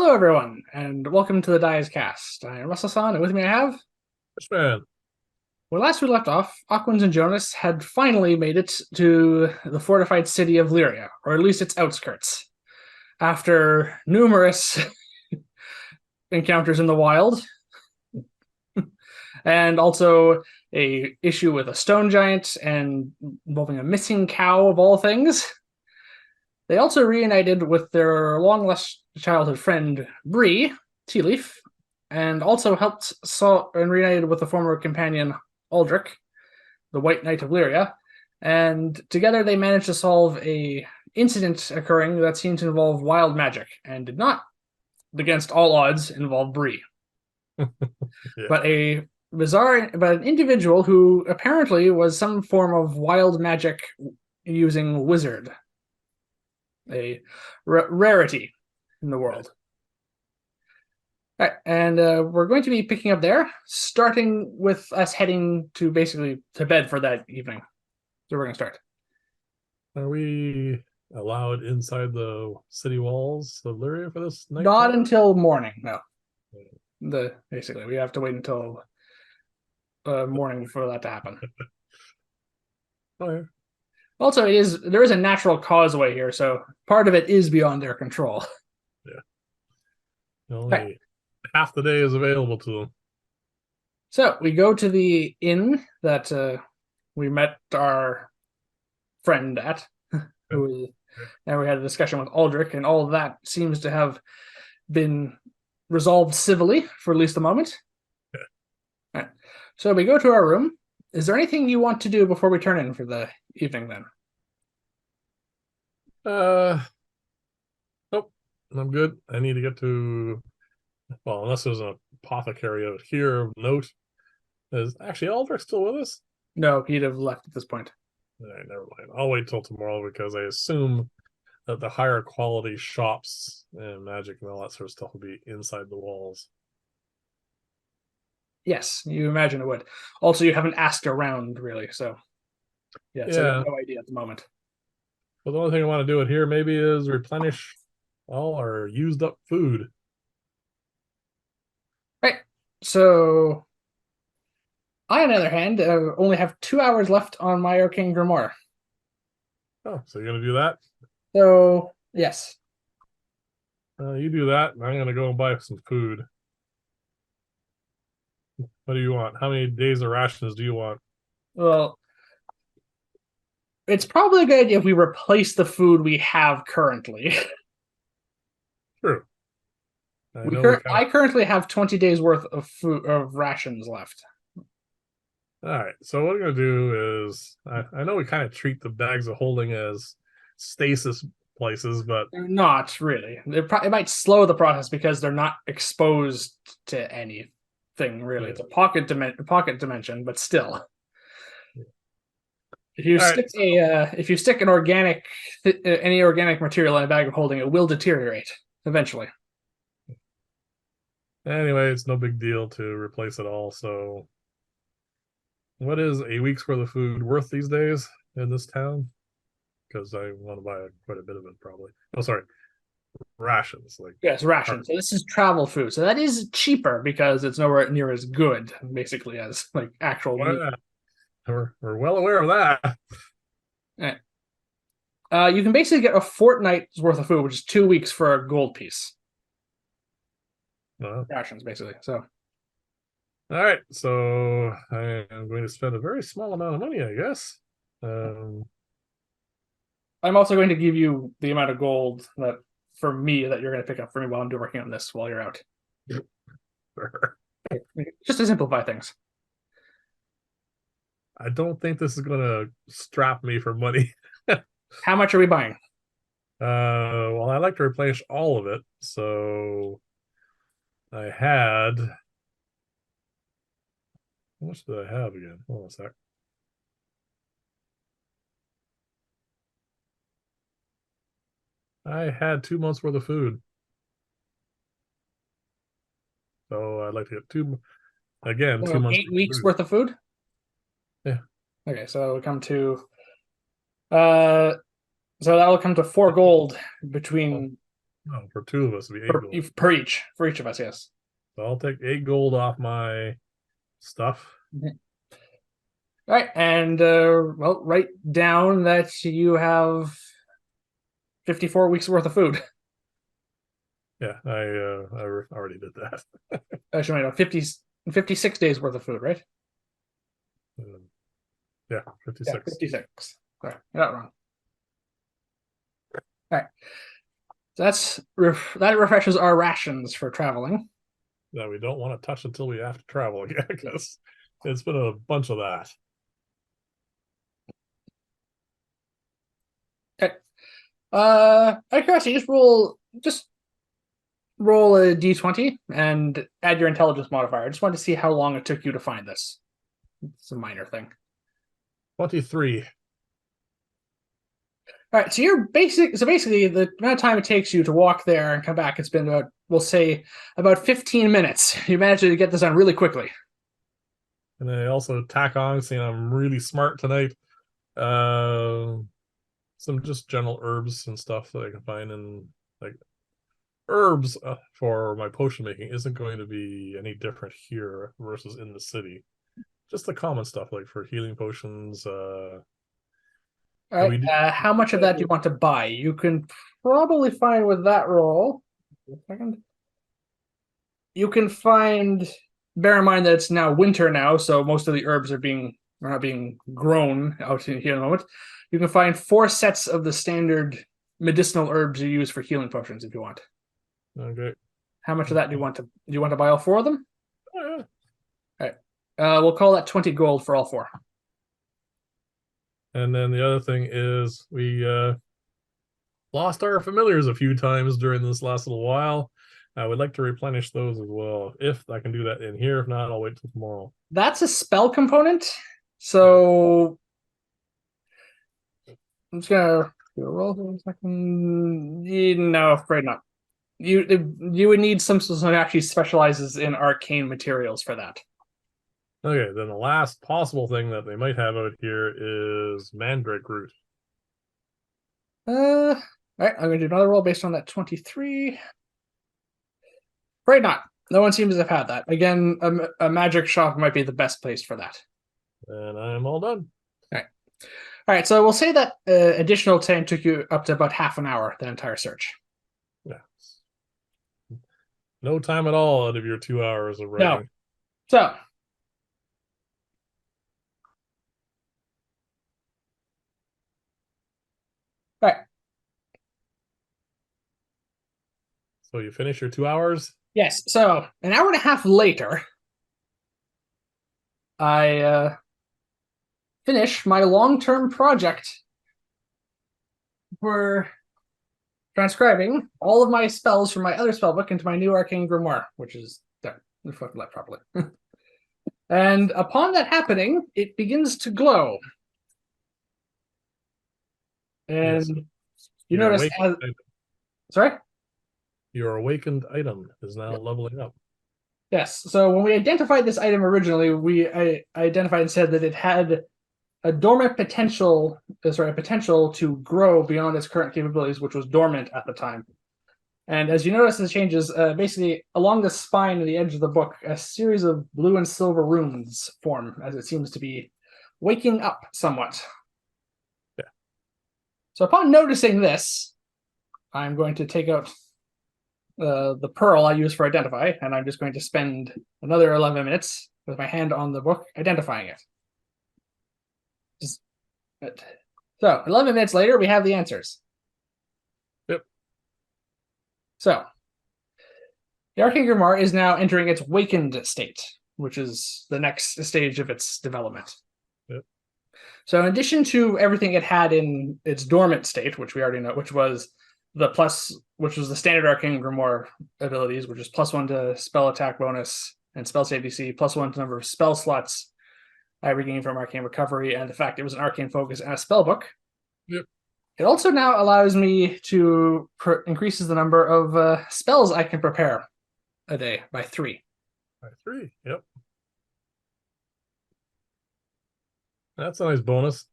Hello, everyone, and welcome to the Dice Cast. I am S.A.N, and with me I have. S.A.N. Well, last we left off, Aquans and Jonas had finally made it to the fortified city of Lyria, or at least its outskirts, after numerous encounters in the wild, and also a issue with a stone giant and involving a missing cow of all things. They also reunited with their long lost childhood friend Bree, Tea Leaf, and also helped and reunited with the former companion Aldrich, the White Knight of Lyria. And together they managed to solve a incident occurring that seemed to involve wild magic and did not, against all odds, involve Bree. Yeah. But an individual who apparently was some form of wild magic using wizard, a rarity in the world. All right, and we're going to be picking up there, starting with us heading to basically to bed for that evening. So we're going to start. Are we allowed inside the city walls of Lyria for this night? Not until morning, no. Basically, we have to wait until morning for that to happen. Oh, yeah. Also, there is a natural causeway here, so part of it is beyond their control. Yeah. Only half the day is available to them. So we go to the inn that we met our friend at, and we had a discussion with Aldrich, and all of that seems to have been resolved civilly for at least the moment. Yeah. All right. So we go to our room. Is there anything you want to do before we turn in for the evening then? Nope. I'm good. I need to get to, well, unless there's an apothecary out here of note. Is actually Aldrich still with us? No, he'd have left at this point. All right, never mind. I'll wait till tomorrow because I assume that the higher quality shops and magic and all that sort of stuff will be inside the walls. Yes, you imagine it would. Also, you haven't asked around really, so yeah, so you have no idea at the moment. But the only thing I want to do it here maybe is replenish all our used up food. Right. So I, on the other hand, only have 2 hours left on my Arcane Grimoire. Oh, so you're gonna do that? So yes. You do that, and I'm gonna go and buy some food. What do you want? How many days of rations do you want? Well, it's probably a good idea if we replace the food we have currently. True. I currently have 20 days worth of food of rations left. All right. So what we're gonna do is, I know we kind of treat the bags of holding as stasis places, but Not really. It might slow the process because they're not exposed to anything really. Yeah. It's a pocket dimension, but still. If you stick an organic any organic material in a bag of holding, it will deteriorate eventually. Anyway, it's no big deal to replace it all. So, what is a week's worth of food worth these days in this town? Because I want to buy quite a bit of it, probably. Oh, sorry, rations. Like Yes, rations. So this is travel food. So that is cheaper because it's nowhere near as good, basically, as like actual meat. We're well aware of that. Right. You can basically get a fortnight's worth of food, which is 2 weeks for a gold piece. Rations, basically. So, all right. So I am going to spend a very small amount of money, I guess. I'm also going to give you the amount of gold that for me that you're going to pick up for me while I'm working on this while you're out. Just to simplify things. I don't think this is going to strap me for money. How much are we buying? Well, I like to replenish all of it. So I had. How much did I have again? Hold on a sec. I had 2 months worth of food. So I'd like to get 2 months. 8 weeks worth of food? Yeah. Okay, so we come to so that will come to 4 gold between Oh, for two of us, it'd be 8 gold. For each of us, yes. So I'll take 8 gold off my stuff. Mhm. All right, and well, write down that you have 54 weeks worth of food. Yeah, already did that. Actually, no, 56 days worth of food, right? Yeah, Yeah, 56. 56. Sorry, you're not wrong. All right, so that refreshes our rations for traveling. That we don't want to touch until we have to travel again, because it's been a bunch of that. Okay. Out of curiosity, just roll a d20 and add your intelligence modifier. I just wanted to see how long it took you to find this. It's a minor thing. 23. All right, so basically the amount of time it takes you to walk there and come back, it's been about, we'll say, about 15 minutes. You managed to get this done really quickly. And then I also tack on, saying I'm really smart tonight. Uh, some just general herbs and stuff that I can find, and like herbs for my potion making isn't going to be any different here versus in the city. Just the common stuff like for healing potions. All And right, we do. how much of that do you want to buy? You can probably find with that roll. A second. You can find. Bear in mind that it's now winter now, so most of the herbs are not being grown out here in the moment. You can find 4 sets of the standard medicinal herbs you use for healing potions if you want. Okay. How much of that do you want to buy all 4 of them? Oh, yeah. All right. We'll call that 20 gold for all 4. And then the other thing is we lost our familiars a few times during this last little while. I would like to replenish those as well. If I can do that in here. If not, I'll wait till tomorrow. That's a spell component. So I'm just gonna do a roll for a second. No, afraid not. You would need someone who actually specializes in arcane materials for that. Okay, then the last possible thing that they might have out here is mandrake root. All right, I'm gonna do another roll based on that 23. Afraid not. No one seems to have had that. Again, a magic shop might be the best place for that. And I'm all done. All right. All right, so we'll say that additional time took you up to about half an hour, that entire search. Yeah. No time at all out of your 2 hours of No. writing. So, all right. So you finish your 2 hours? Yes. So, an hour and a half later, I finish my long-term project for transcribing all of my spells from my other spell book into my new arcane grimoire, which is there. Reflected that properly. And upon that happening, it begins to glow. And Yes. you Your notice awakened item, sorry? your awakened item is now leveling up. Yes. So when we identified this item originally, I identified and said that it had a dormant potential, a potential to grow beyond its current capabilities, which was dormant at the time. And as you notice the changes, basically along the spine and the edge of the book, a series of blue and silver runes form as it seems to be waking up somewhat. Yeah. So upon noticing this, I'm going to take out the pearl I use for identify, and I'm just going to spend another 11 minutes with my hand on the book identifying it. Just, so 11 minutes later, we have the answers. Yep. So the Arcane Grimoire is now entering its wakened state, which is the next stage of its development. Yep. So in addition to everything it had in its dormant state, which we already know, which was the standard Arcane Grimoire abilities, which is +1 to spell attack bonus and spell save DC, +1 to number of spell slots I regained from Arcane Recovery, and the fact it was an Arcane Focus and a spell book. Yep. It also now allows me to increases the number of spells I can prepare a day by 3. By 3. Yep. That's a nice bonus.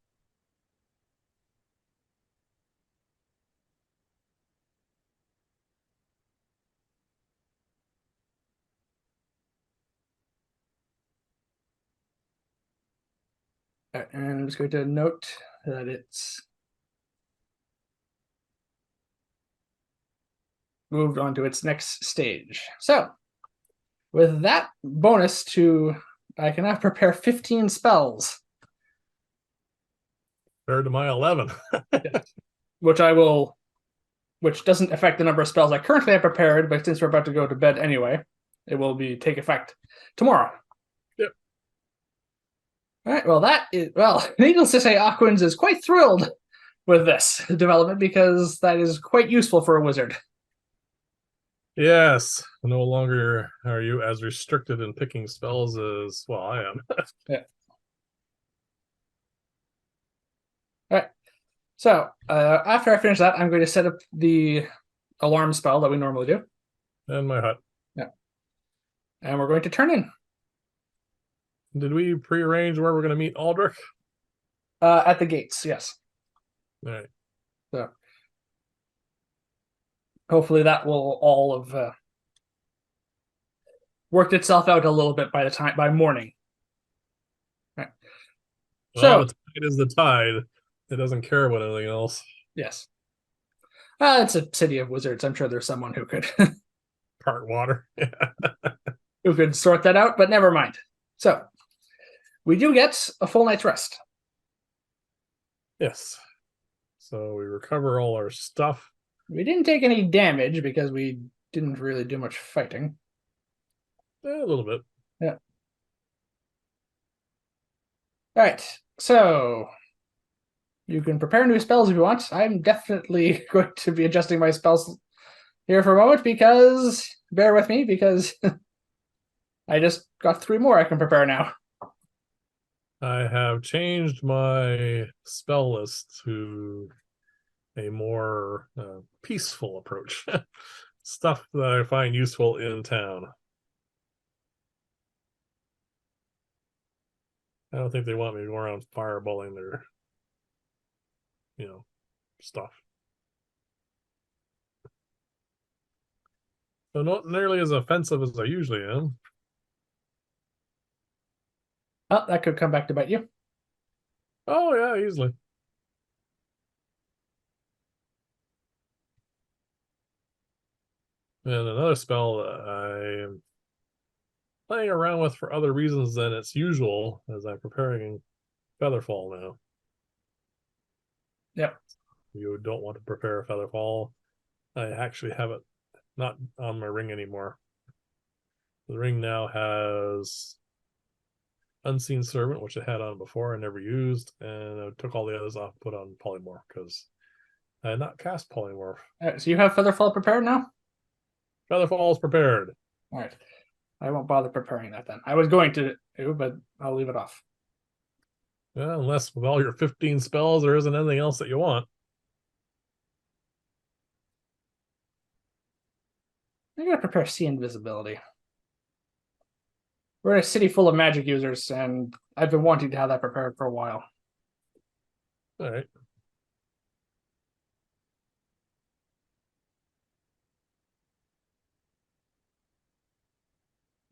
Right, and I'm just going to note that it's moved on to its next stage. So, with that bonus I can now prepare 15 spells. Compared to my 11. Which which doesn't affect the number of spells I currently have prepared, but since we're about to go to bed anyway, it will take effect tomorrow. Yep. All right, well, needless to say, Aquans is quite thrilled with this development because that is quite useful for a wizard. Yes, no longer are you as restricted in picking spells as, well, I am. Yeah. All right. So after I finish that, I'm going to set up the alarm spell that we normally do. And my hut. Yeah. And we're going to turn in. Did we prearrange where we're going to meet Aldrich? At the gates, yes. All right. So hopefully that will all have worked itself out a little bit by morning. Right. Well, So the tide is the tide. It doesn't care about anything else. yes, it's a city of wizards. I'm sure there's someone who could Part water. who could sort that out, but never mind. So we do get a full night's rest. Yes. So we recover all our stuff. We didn't take any damage because we didn't really do much fighting. A little bit. Yeah. All right. So you can prepare new spells if you want. I'm definitely going to be adjusting my spells here for a moment because bear with me because I just got 3 more I can prepare now. I have changed my spell list to a more peaceful approach. Stuff that I find useful in town. I don't think they want me to go around fireballing their, stuff. So not nearly as offensive as I usually am. Oh, that could come back to bite you. Oh yeah, easily. And another spell that I am playing around with for other reasons than it's usual as I'm preparing Featherfall now. Yep. You don't want to prepare Featherfall. I actually have it not on my ring anymore. The ring now has Unseen Servant, which I had on before I never used, and I took all the others off, put on Polymorph because I had not cast Polymorph. All right, so you have Featherfall prepared now? Featherfall is prepared. All right. I won't bother preparing that then. I was going to do, but I'll leave it off. Well, unless with all your 15 spells, there isn't anything else that you want. I gotta prepare See Invisibility. We're in a city full of magic users, and I've been wanting to have that prepared for a while. All right.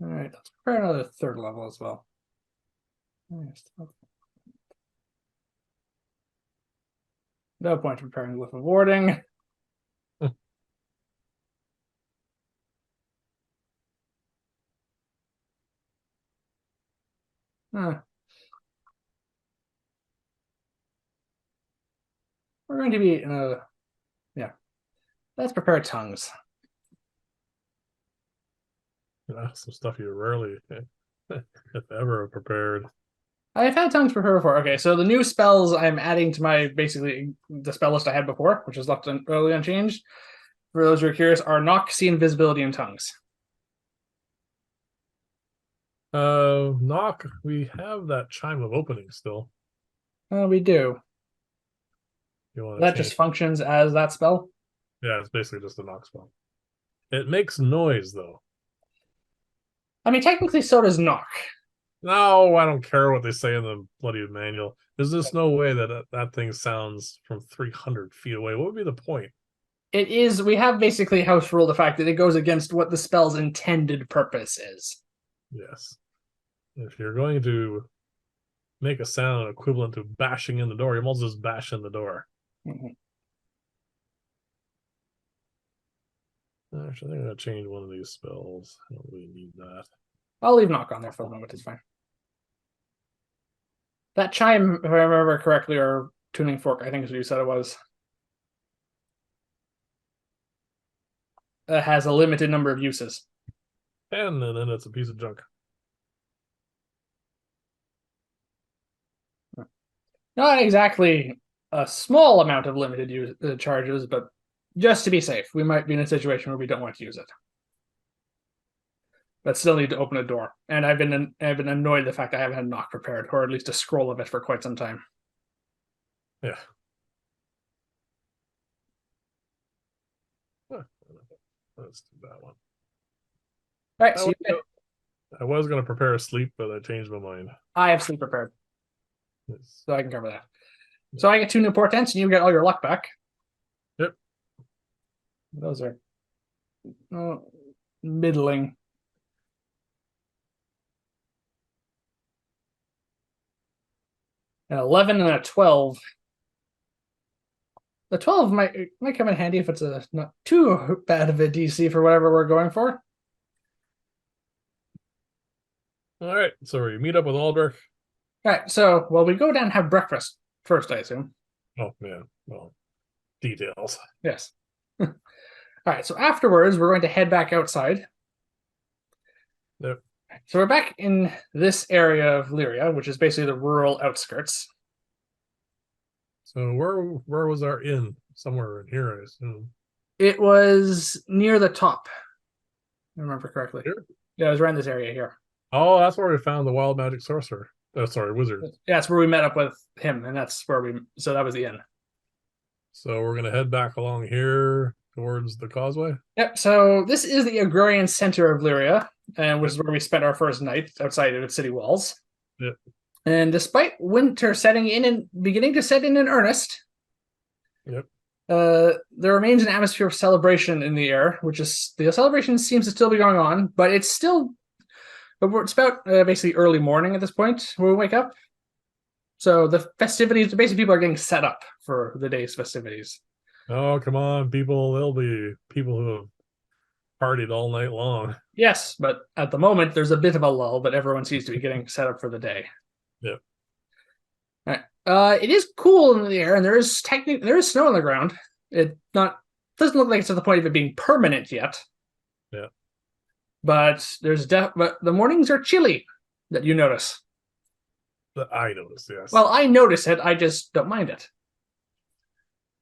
All right, let's prepare another 3rd level as well. No point in preparing Glyph of Warding. We're going to be yeah. Let's prepare tongues. Some stuff you rarely, if ever, prepared. I've had tongues prepared before. Okay, so the new spells I'm adding to my basically the spell list I had before, which is left early unchanged. For those who are curious, are Knock, See Invisibility, and Tongues. Knock, we have that Chime of Opening still. We do. You want to That change? just functions as that spell? Yeah, it's basically just a knock spell. It makes noise though. I mean, technically, so does Knock. No, I don't care what they say in the bloody manual. There's just no way that that thing sounds from 300 feet away. What would be the point? It is. We have basically house rule the fact that it goes against what the spell's intended purpose is. Yes. If you're going to make a sound equivalent to bashing in the door. You almost just bash in the door. Mhm. Actually, I think I'm gonna change one of these spells. I don't really need that. I'll leave knock on there for the moment. It's fine. That chime, if I remember correctly, or tuning fork, I think is what you said it was, has a limited number of uses. And then it's a piece of junk. Not exactly a small amount of limited charges, but just to be safe, we might be in a situation where we don't want to use it, but still need to open a door. And I've been annoyed at the fact I haven't had knock prepared, or at least a scroll of it for quite some time. Yeah. Let's do that one. All right, so I was going to prepare a sleep, but I changed my mind. I have sleep prepared, Yes. so I can cover that. So I get 2 new portents, and you get all your luck back. Yep. Those are middling. An 11 and a 12. The 12 might come in handy if it's a not too bad of a DC for whatever we're going for. All right. So we meet up with Aldrich. All right, so we go down and have breakfast first, I assume. Oh, yeah. Well, details. Yes. All right, so afterwards, we're going to head back outside. Yep. So we're back in this area of Lyria, which is basically the rural outskirts. So where was our inn? Somewhere in here, I assume. It was near the top, if I remember correctly. Here? Yeah, it was around this area here. Oh, that's where we found the wild magic sorcerer. Oh, sorry, wizard. Yeah, that's where we met up with him, and that's where so that was the inn. So we're gonna head back along here towards the causeway. Yep, so this is the agrarian center of Lyria, and which is where we spent our first night outside of the city walls. Yep. And despite winter setting in and beginning to set in earnest, Yep. there remains an atmosphere of celebration in the air, which is the celebration seems to still be going on, but it's about basically early morning at this point when we wake up. So the festivities, basically people are getting set up for the day's festivities. Oh, come on, people. There'll be people who have partied all night long. Yes, but at the moment there's a bit of a lull, but everyone seems to be getting set up for the day. Yep. All right. It is cool in the air, and there is snow on the ground. It doesn't look like it's at the point of it being permanent yet. Yeah. But but the mornings are chilly that you notice. I noticed, yes. Well, I notice it. I just don't mind it.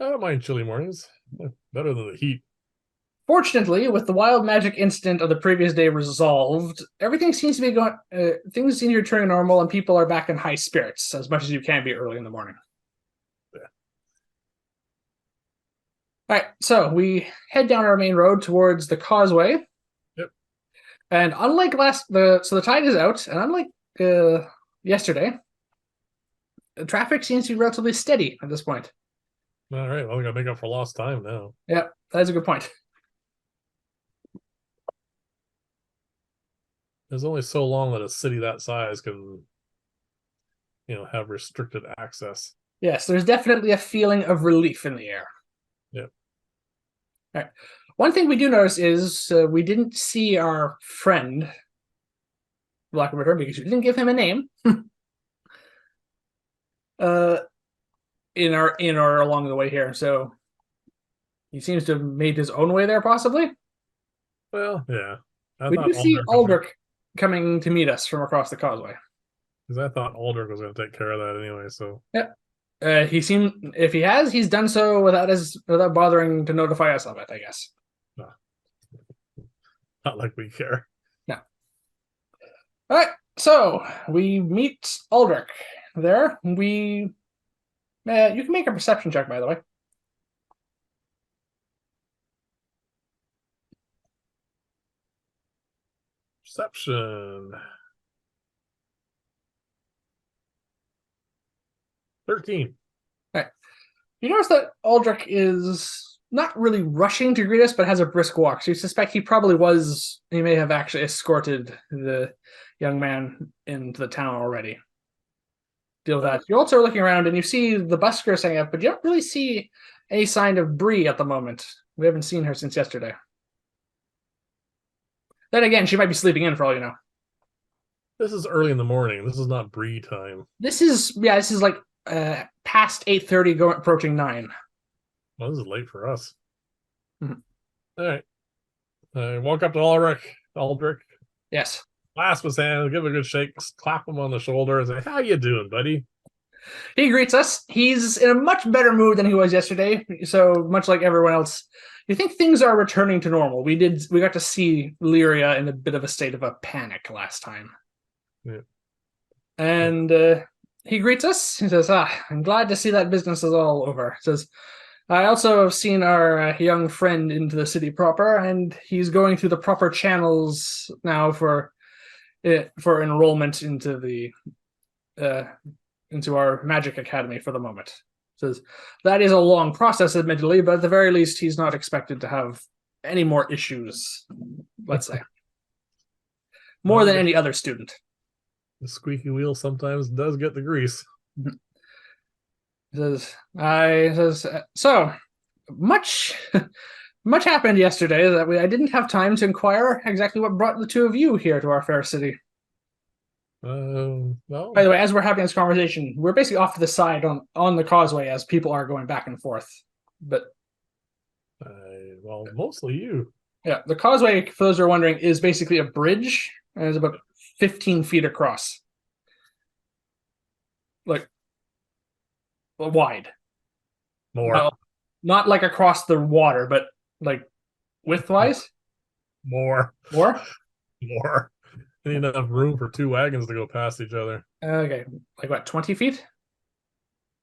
I don't mind chilly mornings. Better than the heat. Fortunately, with the wild magic incident of the previous day resolved, everything seems to be going. Things seem to be returning normal, and people are back in high spirits as much as you can be early in the morning. Yeah. All right, so we head down our main road towards the causeway. Yep. And unlike so the tide is out, and unlike yesterday, the traffic seems to be relatively steady at this point. All right, well, we gotta make up for lost time now. Yeah, that's a good point. There's only so long that a city that size can, have restricted access. Yes, there's definitely a feeling of relief in the air. Yep. All right. One thing we do notice is we didn't see our friend, for lack of a term, because you didn't give him a name. In our along the way here, so he seems to have made his own way there, possibly. Well, yeah. We do see Aldrich coming to meet us from across the causeway. Because I thought Aldrich was going to take care of that anyway. So yeah, if he has, he's done so without bothering to notify us of it, I guess. No. Not like we care. No. All right, so we meet Aldrich there. You can make a perception check, by the way. Perception. 13. All right. You notice that Aldrich is not really rushing to greet us, but has a brisk walk. So you suspect he may have actually escorted the young man into the town already. deal with that. You also are looking around and you see the busker setting up, but you don't really see any sign of Bree at the moment. We haven't seen her since yesterday. Then again, she might be sleeping in for all you know. This is early in the morning. This is not Bree time. This is like past 8:30, going approaching 9. Well, this is late for us. Mhm. All right. I walk up to Aldrich, Yes. clasp his hand, give a good shake, clap him on the shoulder, and say, "How you doing, buddy?" He greets us. He's in a much better mood than he was yesterday. So much like everyone else, you think things are returning to normal. We got to see Lyria in a bit of a state of a panic last time. Yeah. And he greets us. He says, I'm glad to see that business is all over. He says, I also have seen our young friend into the city proper, and he's going through the proper channels now for enrollment into the into our magic academy for the moment. Says that is a long process, admittedly, but at the very least, he's not expected to have any more issues. Let's say more Well, than any other student. the squeaky wheel sometimes does get the grease. Says so much. Much happened yesterday that I didn't have time to inquire exactly what brought the two of you here to our fair city. Well, By the way, as we're having this conversation, we're basically off to the side on the causeway as people are going back and forth. But well, mostly you. yeah, the causeway, for those who are wondering, is basically a bridge and it's about 15 feet across. Like, wide. More. Not like across the water, but like widthwise. More. More? More. Need enough room for two wagons to go past each other. Okay. Like what, 20 feet?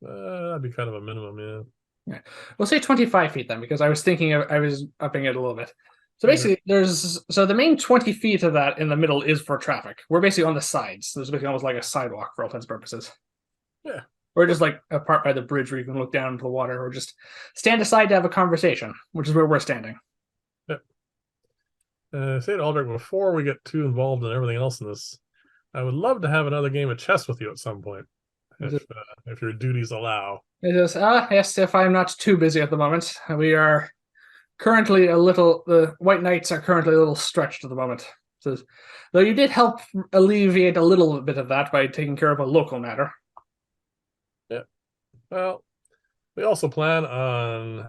That'd be kind of a minimum, yeah. Yeah. We'll say 25 feet then, because I was thinking I was upping it a little bit. So basically, the main 20 feet of that in the middle is for traffic. We're basically on the sides. There's basically almost like a sidewalk for all intents and purposes. Yeah. Or just like a part by the bridge where you can look down into the water, or just stand aside to have a conversation, which is where we're standing. Yep. Say to Aldrich, before we get too involved in everything else in this, I would love to have another game of chess with you at some point, if your duties allow. It is, yes, if I'm not too busy at the moment. We are currently the White Knights are currently a little stretched at the moment. So, though you did help alleviate a little bit of that by taking care of a local matter. Yeah. Well, we also plan on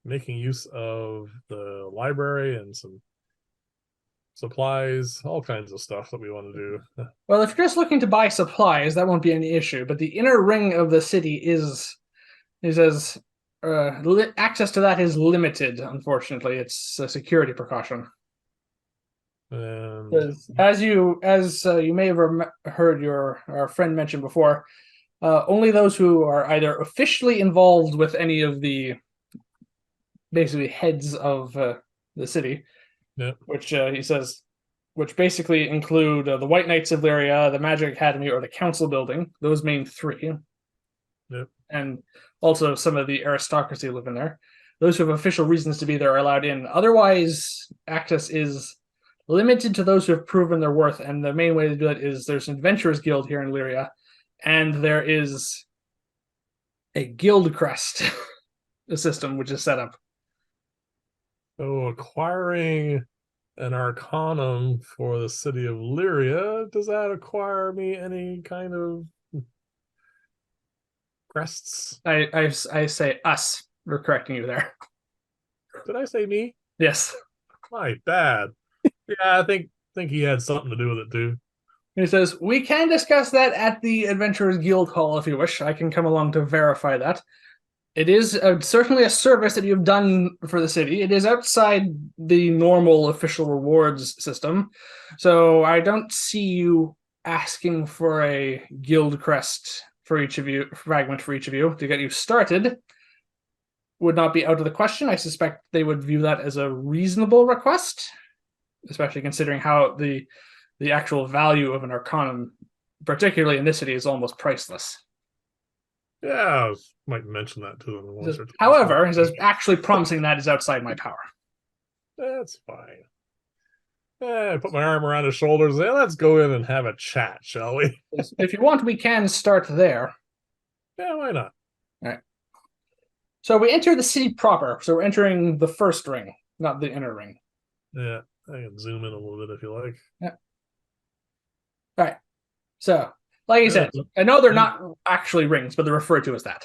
making use of the library and some supplies, all kinds of stuff that we want to do. Well, if you're just looking to buy supplies, that won't be any issue. But the inner ring of the city is as access to that is limited. Unfortunately, it's a security precaution. And As you may have heard our friend mention before, only those who are either officially involved with any of the basically heads of the city, yeah. which he says, which basically include the White Knights of Lyria, the Magic Academy, or the Council Building. Those main three, Yep. and also some of the aristocracy live in there. Those who have official reasons to be there are allowed in. Otherwise, access is limited to those who have proven their worth. And the main way to do it is there's an adventurers guild here in Lyria, and there is a guild crest system which is set up. So acquiring an arcanum for the city of Lyria, does that acquire me any kind of crests? I say us. We're correcting you there. Did I say me? Yes. My bad. Yeah, I think he had something to do with it too. He says, we can discuss that at the Adventurers Guild Hall if you wish. I can come along to verify that. It is certainly a service that you've done for the city. It is outside the normal official rewards system. So I don't see you asking for a guild crest for each of you, fragment for each of you to get you started. Would not be out of the question. I suspect they would view that as a reasonable request, especially considering how the actual value of an arcanum, particularly in this city, is almost priceless. Yeah, I might mention that to them once or twice. However, he says, actually promising that is outside my power. That's fine. Put my arm around his shoulders. Hey, let's go in and have a chat, shall we? If you want, we can start there. Yeah, why not? All right. So we enter the city proper. So we're entering the first ring, not the inner ring. Yeah, I can zoom in a little bit if you like. Yeah. All right. So, like you Yeah, said, I know they're not actually rings, but they're referred to as that.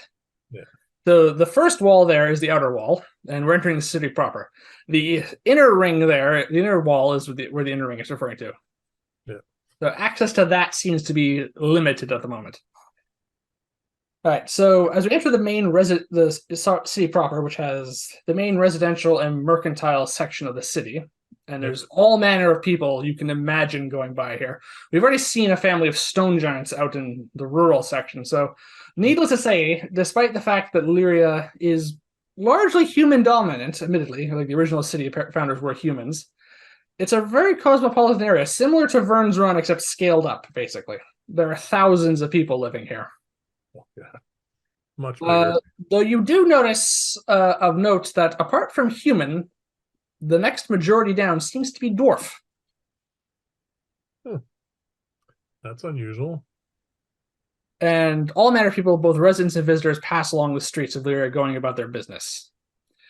yeah, The first wall there is the outer wall, and we're entering the city proper. The inner ring there, the inner wall is where the inner ring is referring to. yeah. So access to that seems to be limited at the moment. All right, so as we enter the city proper, which has the main residential and mercantile section of the city, and Yep. there's all manner of people you can imagine going by here. We've already seen a family of stone giants out in the rural section, so needless to say, despite the fact that Lyria is largely human dominant, admittedly, like the original city founders were humans, it's a very cosmopolitan area, similar to Vern's Run, except scaled up, basically. There are thousands of people living here. Yeah, much Uh, bigger. though you do notice of note that apart from human, the next majority down seems to be dwarf. Hmm, that's unusual. And all manner of people, both residents and visitors, pass along the streets of Lyria going about their business.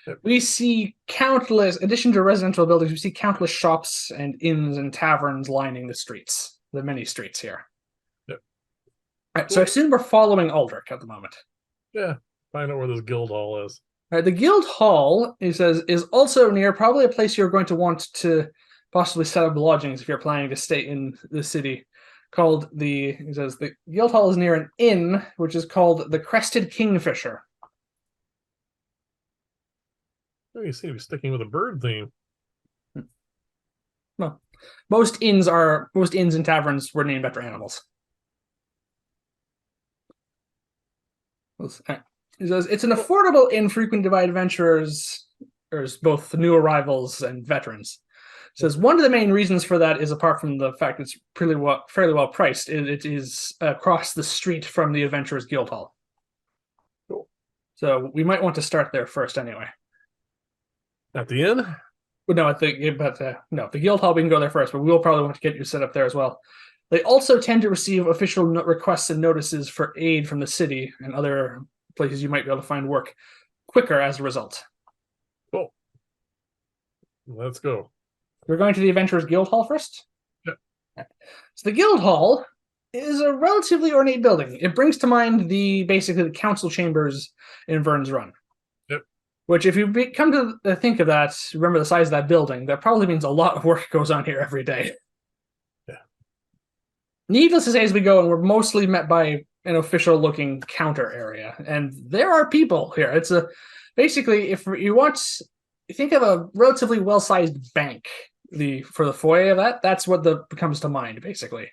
Yep. We see countless, in addition to residential buildings, we see countless shops and inns and taverns lining the streets, the many streets here. Yep. Right, so I Cool. assume we're following Aldrich at the moment. Yeah, find out where this guild hall is. Right, the guild hall, he says, is also near probably a place you're going to want to possibly set up lodgings if you're planning to stay in the city. He says, the guild hall is near an inn, which is called the Crested Kingfisher. Oh, you seem to be sticking with a bird theme. Well, most inns and taverns were named after animals. He says, it's an affordable inn frequented by adventurers, both new arrivals and veterans. Says one of the main reasons for that is, apart from the fact it's fairly well priced, it is across the street from the Adventurers Guild Hall. Cool. So we might want to start there first, anyway. At the inn? But no, the Guild Hall we can go there first, but we'll probably want to get you set up there as well. They also tend to receive official requests and notices for aid from the city and other places you might be able to find work quicker as a result. Cool. Let's go. We're going to the Adventurers Guild Hall first. Yep. So the Guild Hall is a relatively ornate building. It brings to mind basically the council chambers in Vern's Run. Yep. Which, if you come to think of that, remember the size of that building, that probably means a lot of work goes on here every day. Yeah. Needless to say, as we go, and we're mostly met by an official-looking counter area, and there are people here. It's basically, if you want, you think of a relatively well-sized bank. For the foyer of that's what comes to mind, basically.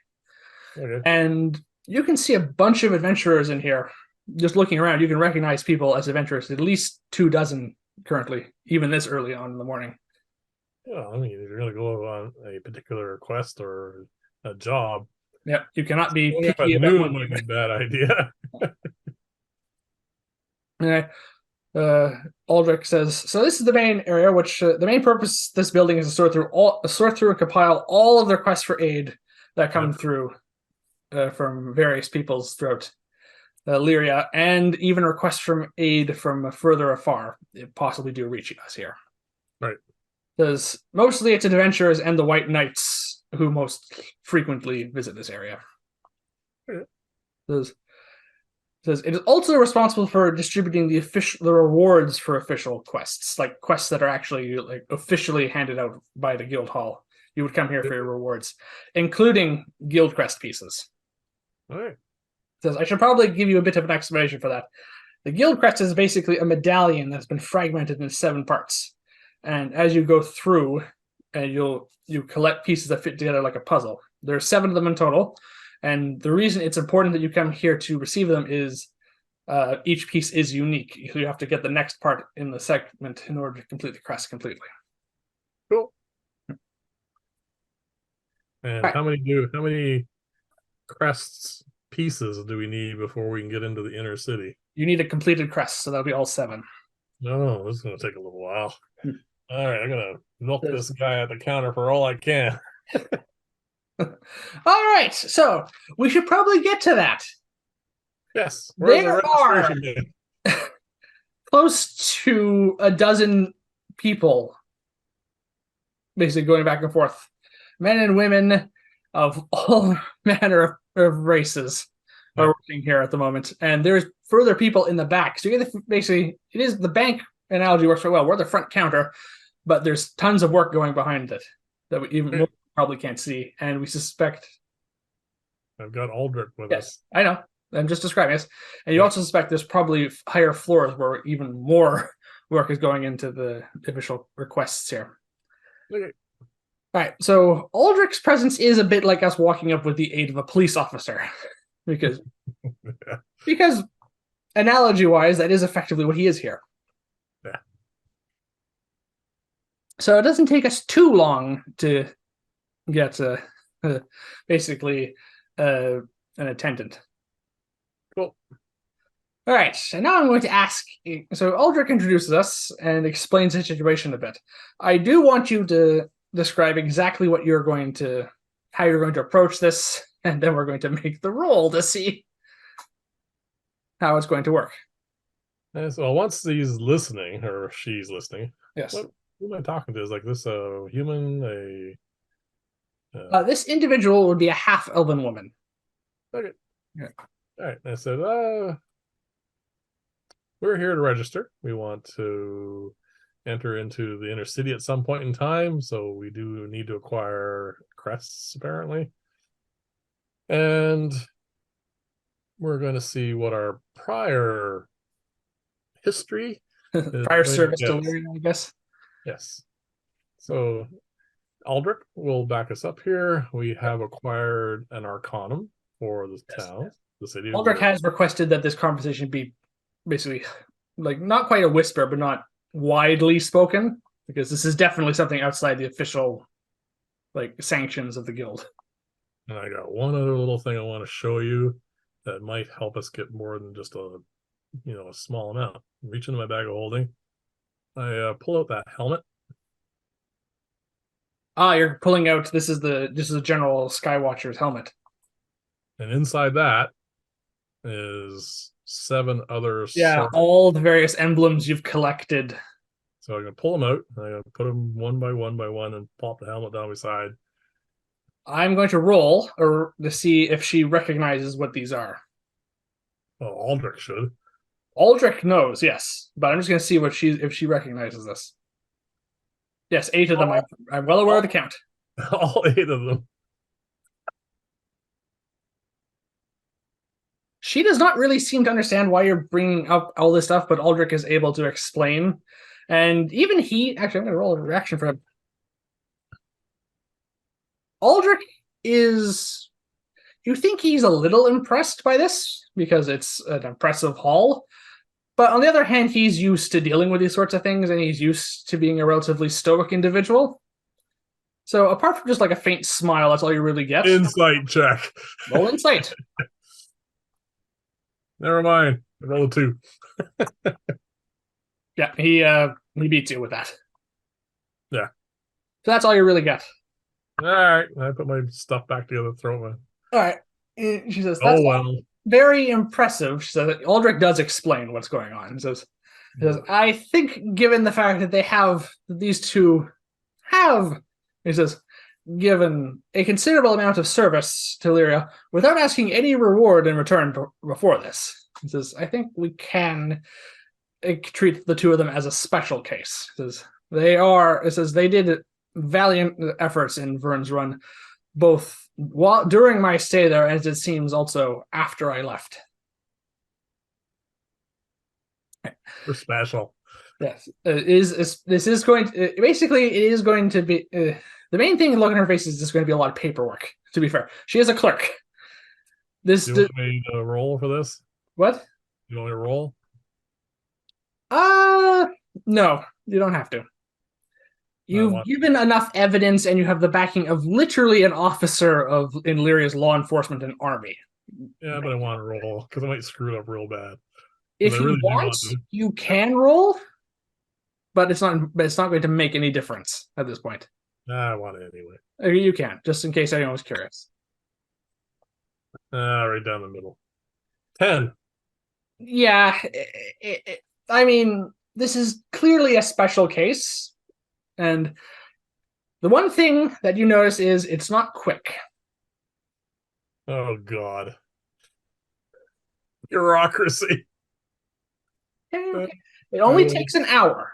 Okay. And you can see a bunch of adventurers in here. Just looking around, you can recognize people as adventurers, at least 24 currently, even this early on in the morning. Well, I mean, if you're going to go on a particular quest or a job, Yeah, you cannot be going up picky at about noon one might be a thing. bad idea. Yeah. Aldrich says, so this is the main area, which the main purpose of this building is to sort through and compile all of the requests for aid that come Yep. through from various peoples throughout Lyria, and even requests from aid from further afar, possibly do reach us here. Right. Because mostly it's adventurers and the White Knights who most frequently visit this area. Okay. Says it is also responsible for distributing the rewards for official quests, like quests that are actually like officially handed out by the guild hall. You would come here for your rewards, including guild crest pieces. All right. Says I should probably give you a bit of an explanation for that. The guild crest is basically a medallion that's been fragmented into 7 parts, and as you go through, and you collect pieces that fit together like a puzzle. There are 7 of them in total. And the reason it's important that you come here to receive them is each piece is unique. You have to get the next part in the segment in order to complete the crest completely. Cool. And Right. how many crests pieces do we need before we can get into the inner city? You need a completed crest, so that'll be all 7. No, this is going to take a little while. All right, I'm gonna milk There's- this guy at the counter for all I can. All right, so we should probably get to that. Yes, where's the There are registration man? close to a dozen people basically going back and forth, men and women of all manner of races are Yep. working here at the moment, and there's further people in the back. So you get basically, it is the bank analogy works very well. We're the front counter, but there's tons of work going behind it that we even probably can't see, and we suspect. I've got Aldrich with us. Yes, I know. I'm just describing this, and you also suspect there's probably higher floors where even more work is going into the official requests here. Okay. All right, so Aldrich's presence is a bit like us walking up with the aid of a police officer, because Yeah. because analogy-wise, that is effectively what he is here. Yeah. So it doesn't take us too long to get basically an attendant. Cool. All right, and now I'm going to ask. So Aldrich introduces us and explains the situation a bit. I do want you to describe exactly what you're going to, how you're going to approach this, and then we're going to make the roll to see how it's going to work. And so once he's listening, or she's listening, Yes. who am I talking to? Is like this a human? This individual would be a half elven woman. Okay. Yeah. All right. I said, we're here to register. We want to enter into the inner city at some point in time, so we do need to acquire crests, apparently. And we're going to see what our prior history Prior service to Lyria, I guess. Yes. So Aldrich will back us up here. We have acquired an arcanum for the town, the city of Aldrich Lyria. has requested that this conversation be basically like not quite a whisper, but not widely spoken, because this is definitely something outside the official like sanctions of the guild. And I got one other little thing I want to show you that might help us get more than just a small amount. Reach into my bag of holding. I pull out that helmet. You're pulling out. This is a general Skywatcher's helmet. And inside that is 7 other Yeah, all the various emblems you've collected. So I'm gonna pull them out. I'm gonna put them one by one and pop the helmet down beside. I'm going to roll or to see if she recognizes what these are. Oh, Aldrich should. Aldrich knows, yes, but I'm just going to see if she recognizes this. Yes, 8 of them. I'm well aware of the count. All 8 of them. She does not really seem to understand why you're bringing up all this stuff, but Aldrich is able to explain. And even he, actually, I'm going to roll a reaction for him. Aldrich is, you think he's a little impressed by this because it's an impressive haul. But on the other hand, he's used to dealing with these sorts of things, and he's used to being a relatively stoic individual. So apart from just like a faint smile, that's all you really get. Insight check. Roll insight. Never mind. I rolled a 2. Yeah, he beats you with that. Yeah. So that's all you really get. All right. I put my stuff back together, throw it away. All right. She says, that's very impressive. She says, Aldrich does explain what's going on. He says, I think given the fact that these two have, he says, given a considerable amount of service to Lyria without asking any reward in return before this. He says, I think we can treat the two of them as a special case. He says, they did valiant efforts in Vern's Run, both during my stay there, as it seems also after I left. We're special. Yes, this is going to basically it is going to be the main thing. Look in her face is just going to be a lot of paperwork. To be fair, she is a clerk. Do you want me to roll for this? What? You want me to roll? No, you don't have to. You've given enough evidence, and you have the backing of literally an officer in Lyria's law enforcement and army. Yeah, but I want to roll because I might screw it up real bad. If you want, you can roll. but it's not. But it's not going to make any difference at this point. I want it anyway. You can, just in case anyone was curious. Right down the middle. 10. Yeah, I mean, this is clearly a special case, and the one thing that you notice is it's not quick. Oh, God. Bureaucracy. Okay. It I only will. takes an hour.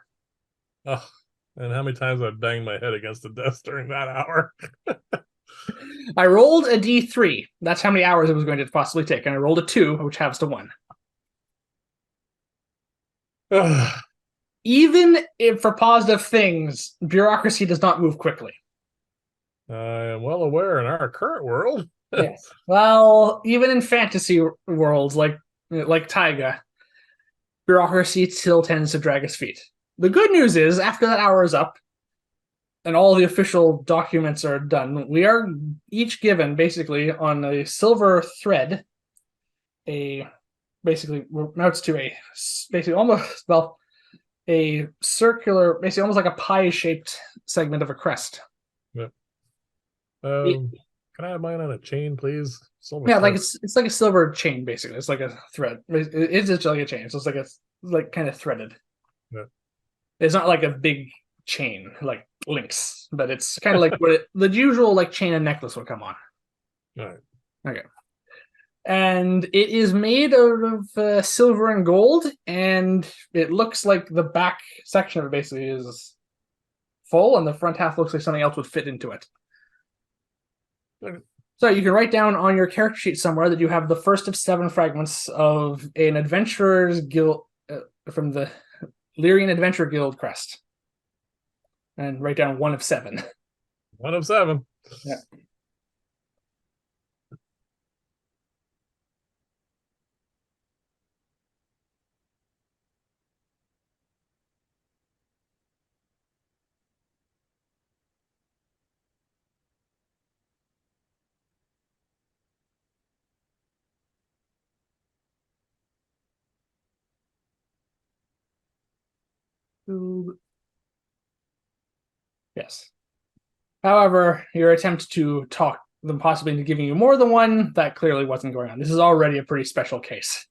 Oh, and how many times I banged my head against the desk during that hour? I rolled a d3. That's how many hours it was going to possibly take, and I rolled a 2, which halves to 1. Even if for positive things, bureaucracy does not move quickly. I am well aware in our current world. Yes. Well, even in fantasy worlds like Taiga, bureaucracy still tends to drag its feet. The good news is, after that hour is up and all the official documents are done, we are each given basically on a silver thread a basically routes to a basically almost a circular, basically almost like a pie-shaped segment of a crest. Yep. It, Can I have mine on a chain, please? Silver yeah, like thread. it's like a silver chain basically. It's like a thread. It's just like a chain. So it's like kind of threaded. Yeah. It's not like a big chain like links, but it's kind of like what the usual like chain and necklace would come on. All right. Okay. And it is made out of silver and gold, and it looks like the back section of it basically is full, and the front half looks like something else would fit into it. Okay. So you can write down on your character sheet somewhere that you have the first of 7 fragments of an adventurer's guild from the Lyrian Adventure Guild crest, and write down 1 of 7. 1 of 7. Yeah. Yes. However, your attempt to talk them possibly into giving you more than one, that clearly wasn't going on. This is already a pretty special case.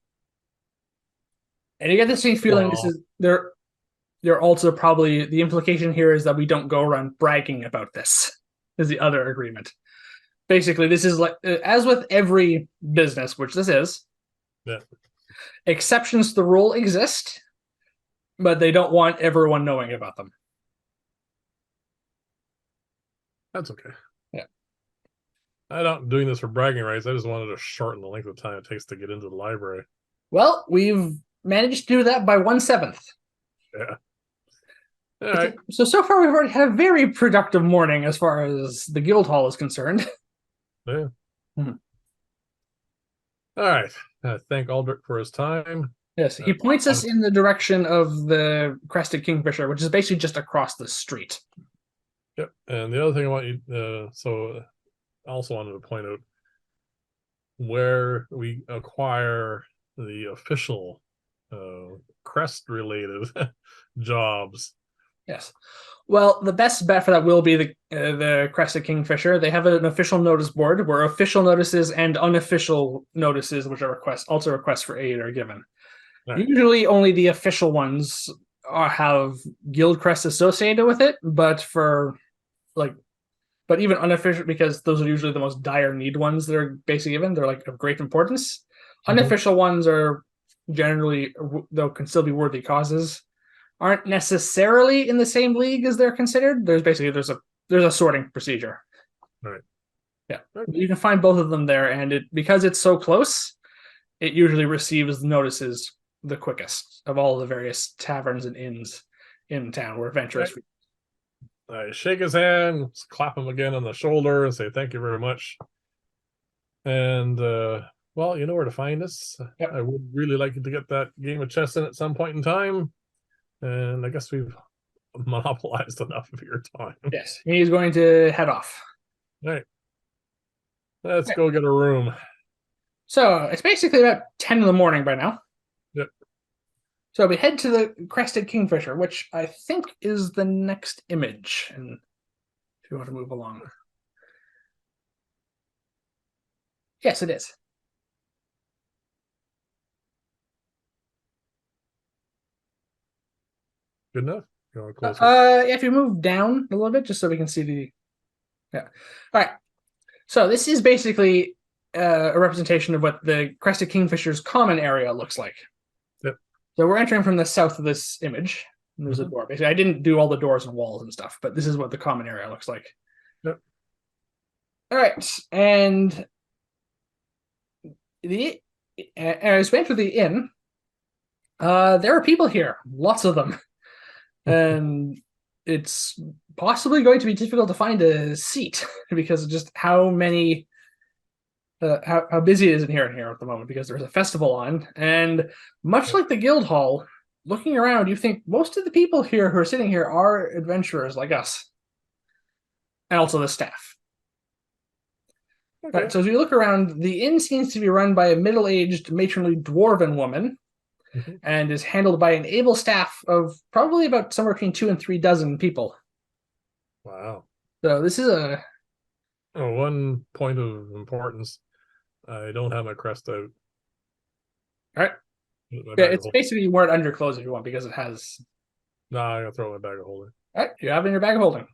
And you get this feeling this Well, is they're also probably the implication here is that we don't go around bragging about this, is the other agreement. Basically, this is like as with every business, which this is, yeah, exceptions to the rule exist, but they don't want everyone knowing about them. that's okay. Yeah. I'm not doing this for bragging rights. I just wanted to shorten the length of time it takes to get into the library. Well, we've managed to do that by 1/7. Yeah. All right. So far we've already had a very productive morning as far as the guild hall is concerned. Yeah. Mhm. All right. Thank Aldrich for his time. Yes, he points us On- in the direction of the Crested Kingfisher, which is basically just across the street. Yep. And the other thing I want you, I also wanted to point out where we acquire the official crest related jobs. Yes. Well, the best bet for that will be the Crested Kingfisher. They have an official notice board where official notices and unofficial notices, which are also requests for aid, are given. Right. Usually, only the official ones have guild crests associated with it, but like, but even unofficial, because those are usually the most dire need ones that are basically given. They're like of great importance. Unofficial ones are generally, though, can still be worthy causes, aren't necessarily in the same league as they're considered. There's a sorting procedure. Right. Yeah, Okay. you can find both of them there, and because it's so close, it usually receives notices the quickest of all the various taverns and inns in town where adventurers. Okay. I shake his hand, clap him again on the shoulder, and say thank you very much. And well, you know where to find us. Yep. I would really like you to get that game of chess in at some point in time. And I guess we've monopolized enough of your time. Yes, he's going to head off. All right. Let's go get a room. So it's basically about 10 in the morning by now. Yep. So we head to the crested kingfisher, which I think is the next image. And if you want to move along. Yes, it is. Good enough? Going closer. If you move down a little bit, just so we can see the. Yeah. All right. So this is basically a representation of what the crested kingfisher's common area looks like. Yep. So we're entering from the south of this image. And there's a Mhm. door. Basically, I didn't do all the doors and walls and stuff, but this is what the common area looks like. Yep. All right, and the as we enter the inn, there are people here, lots of them, and it's possibly going to be difficult to find a seat because of just how many how busy it is in here at the moment because there's a festival on, and much Yep. like the guild hall, looking around, you think most of the people here who are sitting here are adventurers like us, and also the staff. Okay. So as we look around, the inn seems to be run by a middle-aged, matronly dwarven woman, Mhm. and is handled by an able staff of probably about somewhere between 2 and 3 dozen people. Wow. So this is a Oh, one point of importance. I don't have my crest out. all right. My Yeah, bag of it's holding. basically you wear it under clothes if you want because it has. Nah, I gotta throw my bag of holding. All right, you have it in your bag of holding.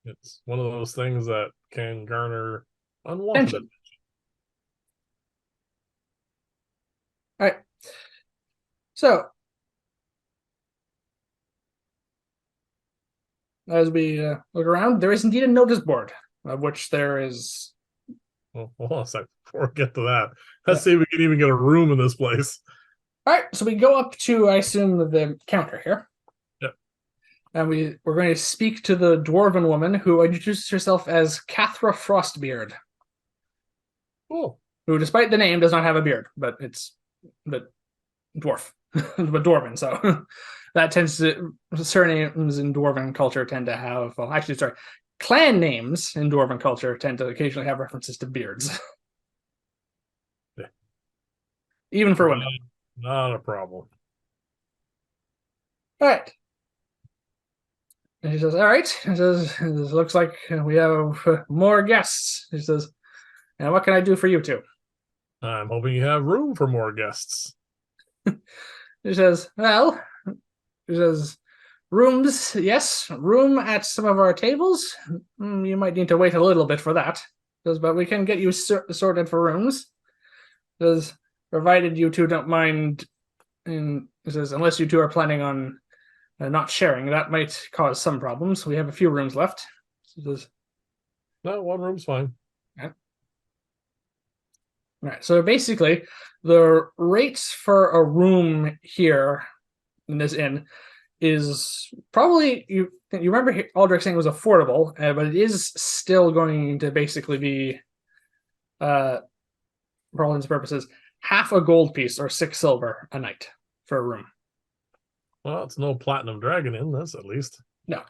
It's one of those things that can garner unwanted Attention. attention. All right. So as we look around, there is indeed a notice board, of which there is. Well, hold on a second before we get to that. Yeah. Let's see if we can even get a room in this place. All right, so we go up to, I assume, the counter here, Yep. and we're going to speak to the dwarven woman who introduces herself as Cathra Frostbeard, Cool. who, despite the name, does not have a beard, but it's but dwarf, but dwarven. So that tends to surnames in dwarven culture tend to have. Well, actually, sorry, clan names in dwarven culture tend to occasionally have references to beards, Yeah. even for women. Not a problem. All right. And he says, "All right." He says, "It looks like we have more guests." He says, "And what can I do for you two?" I'm hoping you have room for more guests. He says, "Well," he says, "rooms, yes, room at some of our tables. You might need to wait a little bit for that." He says, "But we can get you sorted for rooms." He says, "Provided you two don't mind." And he says, "Unless you two are planning on not sharing, that might cause some problems. We have a few rooms left." He says, No, one room's fine. "Yeah." Right. So basically, the rates for a room here in this inn is probably you remember Aldrich saying it was affordable, but it is still going to basically be for all intents and purposes half a gold piece or 6 silver a night for a room. Well, it's no platinum dragon in this, at least. No.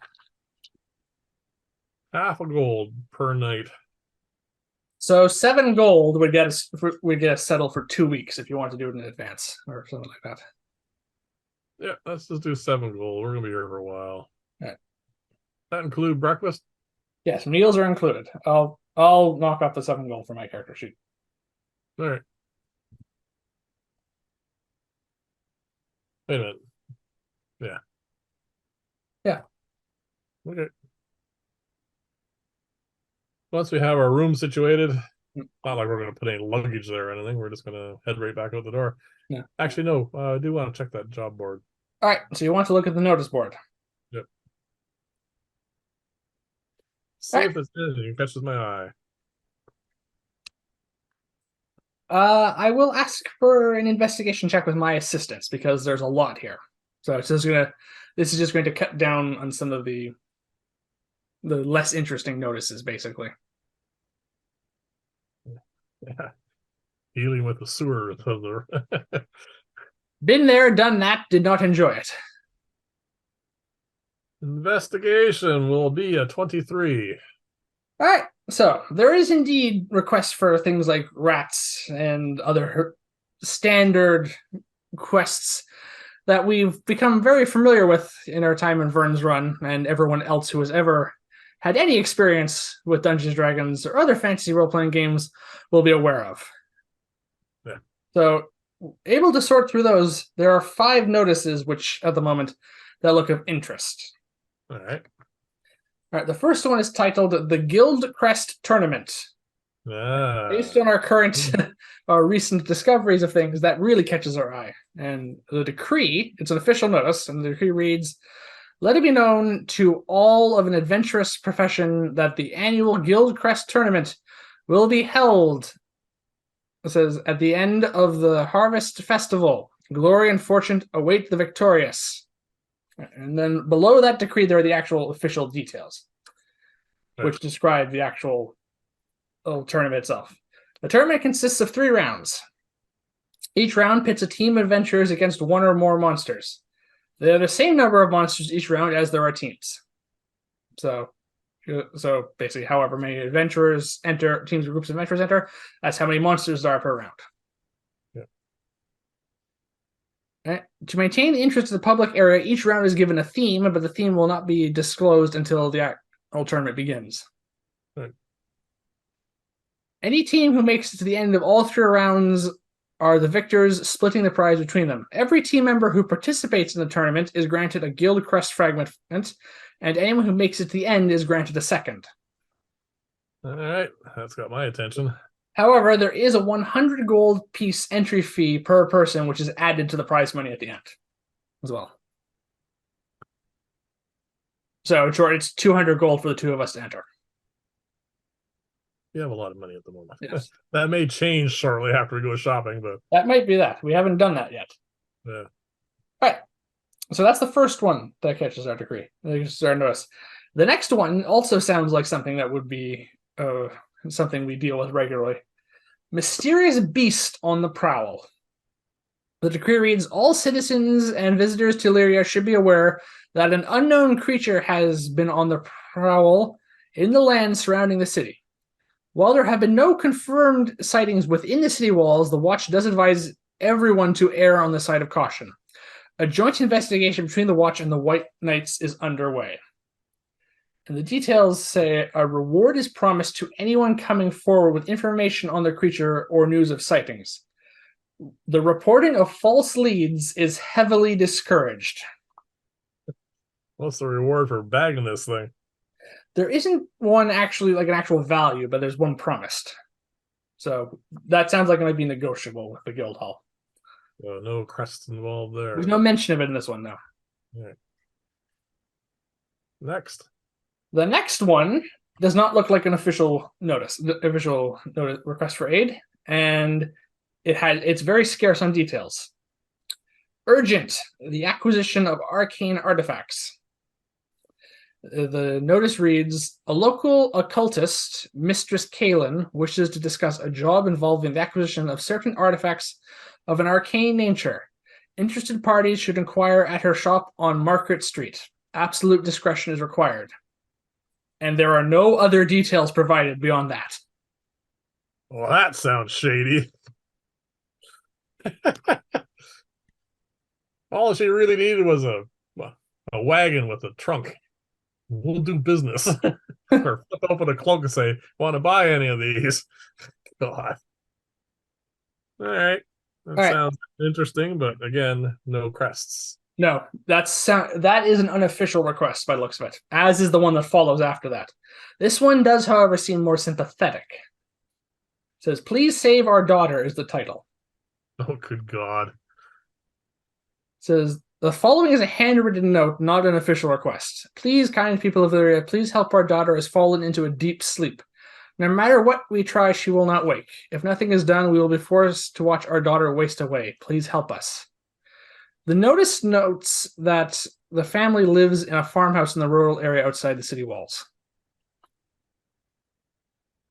Half a gold per night. So 7 gold would get us settled for 2 weeks if you want to do it in advance or something like that. Yeah, let's just do 7 gold. We're gonna be here for a while. Right. That include breakfast? Yes, meals are included. I'll knock off the 7 gold for my character sheet. All right. Wait a minute. Yeah. Yeah. Okay. Once we have our room situated, not like we're going to put any luggage there or anything. We're just going to head right back out the door. Yeah. Actually, no. I do want to check that job board. All right. So you want to look at the notice board. Yep. All See right. if it's anything catches my eye. I will ask for an investigation check with my assistants because there's a lot here. So it's just gonna. This is just going to cut down on some of the less interesting notices, basically. Yeah. Dealing with the sewer of the Been there, done that. Did not enjoy it. investigation will be a 23. All right. So there is indeed requests for things like rats and other standard quests. that we've become very familiar with in our time in Vern's Run, and everyone else who has ever had any experience with Dungeons & Dragons or other fantasy role-playing games will be aware of. Yeah. So, able to sort through those, there are 5 notices which, at the moment, that look of interest. All right. All right, the first one is titled The Guild Crest Tournament. Based on our current, our recent discoveries of things, that really catches our eye. And the decree, it's an official notice, and the decree reads, let it be known to all of an adventurous profession that the annual Guild Crest Tournament will be held, it says, at the end of the Harvest Festival. Glory and fortune await the victorious. And then below that decree, there are the actual official details, which describe the actual tournament itself. The tournament consists of 3 rounds. Each round pits a team of adventurers against 1 or more monsters. There are the same number of monsters each round as there are teams. So basically, however many adventurers enter, teams or groups of adventurers enter, that's how many monsters there are per round. Right. To maintain the interest of the public area, each round is given a theme, but the theme will not be disclosed until the actual tournament begins. Right. Any team who makes it to the end of all 3 rounds are the victors, splitting the prize between them. Every team member who participates in the tournament is granted a Guild Crest fragment, and anyone who makes it to the end is granted a second. All right, that's got my attention. However, there is a 100 gold piece entry fee per person, which is added to the prize money at the end as well. So, short, it's 200 gold for the 2 of us to enter. You have a lot of money at the moment. Yes. That may change shortly after we go shopping, but that might be that. We haven't done that yet. Yeah. All right. So that's the first one that catches our decree. Our notice. The next one also sounds like something that would be something we deal with regularly. Mysterious beast on the prowl. The decree reads, all citizens and visitors to Lyria should be aware that an unknown creature has been on the prowl in the land surrounding the city. While there have been no confirmed sightings within the city walls, the Watch does advise everyone to err on the side of caution. A joint investigation between the Watch and the White Knights is underway. And the details say a reward is promised to anyone coming forward with information on the creature or news of sightings. The reporting of false leads is heavily discouraged. What's the reward for bagging this thing? There isn't one actually like an actual value, but there's one promised. So that sounds like it might be negotiable with the guild hall. No crests involved there. There's no mention of it in this one, though. Right. Next. The next one does not look like an official notice, request for aid, and it's very scarce on details. Urgent, the acquisition of arcane artifacts. The notice reads, a local occultist, Mistress Kalen, wishes to discuss a job involving the acquisition of certain artifacts of an arcane nature. Interested parties should inquire at her shop on Margaret Street. Absolute discretion is required. And there are no other details provided beyond that. Well, that sounds shady. All she really needed was a wagon with a trunk. We'll do business. Or flip open a cloak and say, want to buy any of these? God. All right. That sounds interesting, but again, no crests. No, that is an unofficial request by the looks of it, as is the one that follows after that. This one does, however, seem more sympathetic. It says, please save our daughter is the title. Oh, good God. It says, the following is a handwritten note, not an official request. Please, kind people of Lyria, please help our daughter has fallen into a deep sleep. No matter what we try, she will not wake. If nothing is done, we will be forced to watch our daughter waste away. Please help us. The notice notes that the family lives in a farmhouse in the rural area outside the city walls.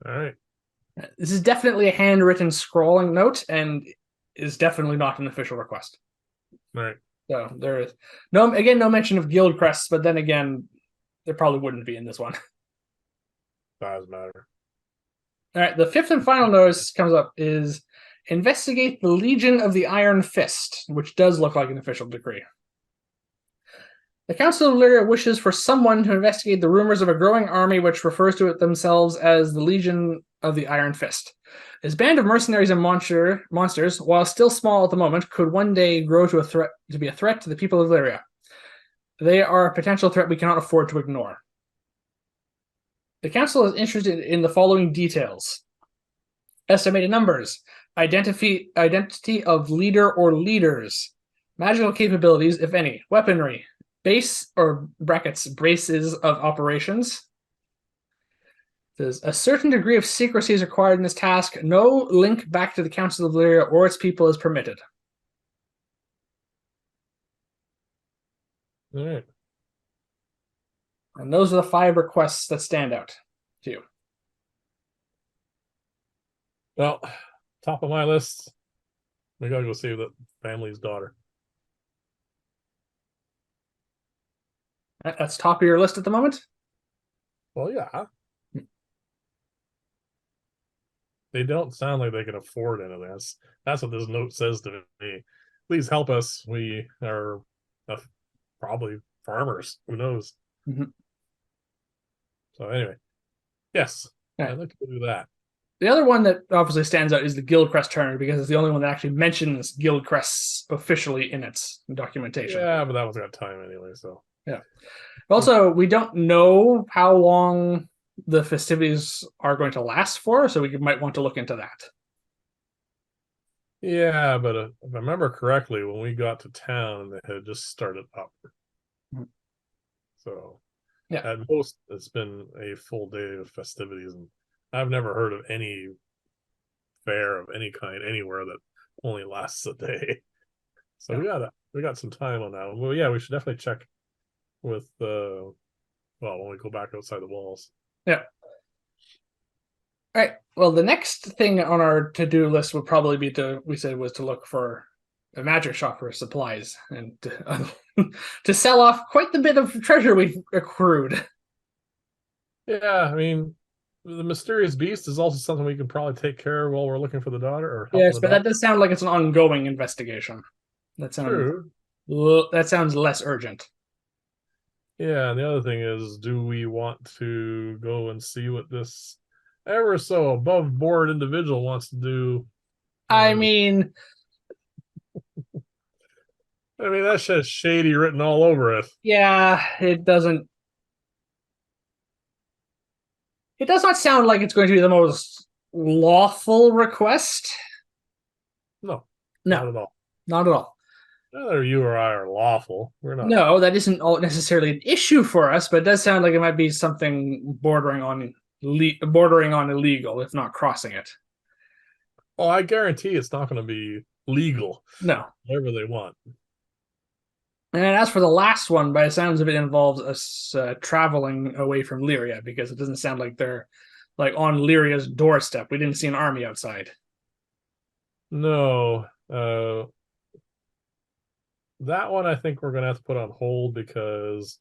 All right. This is definitely a handwritten scrawling note and is definitely not an official request. All right. So there is no mention of guild crests, but then again, there probably wouldn't be in this one. Doesn't matter. All right, the fifth and final notice comes up is Investigate the Legion of the Iron Fist, which does look like an official decree. The Council of Lyria wishes for someone to investigate the rumors of a growing army which refers to it themselves as the Legion of the Iron Fist. This band of mercenaries and monsters, while still small at the moment, could one day grow to be a threat to the people of Lyria. They are a potential threat we cannot afford to ignore. The Council is interested in the following details: estimated numbers, identity of leader or leaders, magical capabilities, if any, weaponry, base or brackets braces of operations. Says a certain degree of secrecy is required in this task. No link back to the Council of Lyria or its people is permitted. All right. And those are the 5 requests that stand out to you. Well, top of my list, we gotta go save the family's daughter. That's top of your list at the moment? Well, yeah. They don't sound like they can afford any of this. That's what this note says to me. Please help us. We are probably farmers. Who knows? Mm-hmm. So anyway, yes, Okay. I'd like to do that. The other one that obviously stands out is the Guildcrest Turner because it's the only one that actually mentions Guildcrests officially in its documentation. Yeah, but that one's got time anyway, so. Yeah. Also, we don't know how long the festivities are going to last for, so we might want to look into that. Yeah, but if I remember correctly, when we got to town, they had just started up. Mm-hmm. So, yeah, at most, it's been a full day of festivities, and I've never heard of any fair of any kind anywhere that only lasts a day. So we got some time on that one. Well, yeah, we should definitely check with well, when we go back outside the walls. Yeah. All right. Well, the next thing on our to-do list would probably be to look for a magic shop for supplies and to sell off quite the bit of treasure we've accrued. Yeah, I mean, the mysterious beast is also something we can probably take care of while we're looking for the daughter or helping Yes, the but daughter. that does sound like it's an ongoing investigation. That sounds less urgent. Yeah, and the other thing is, do we want to go and see what this ever so above board individual wants to do? I mean, that says shady written all over it. yeah, it doesn't. It does not sound like it's going to be the most lawful request. No, No, not at all. not at all. Neither you or I are lawful. We're not. No, that isn't necessarily an issue for us, but it does sound like it might be something bordering on illegal, if not crossing it. Oh, I guarantee it's not going to be legal. No. Whatever they want. And as for the last one, by the sounds of it, involves us traveling away from Lyria because it doesn't sound like they're like on Lyria's doorstep. We didn't see an army outside. No, that one I think we're going to have to put on hold because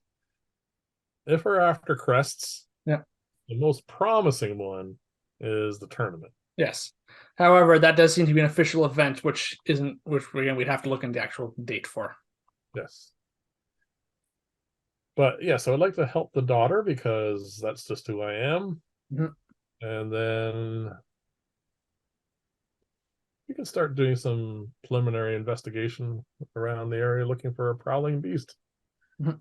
if we're after crests, yeah, the most promising one is the tournament. Yes. However, that does seem to be an official event, which again we'd have to look into the actual date for. Yes. But yeah, so I'd like to help the daughter because that's just who I am. Mm-hmm. And then we can start doing some preliminary investigation around the area looking for a prowling beast. Mm-hmm.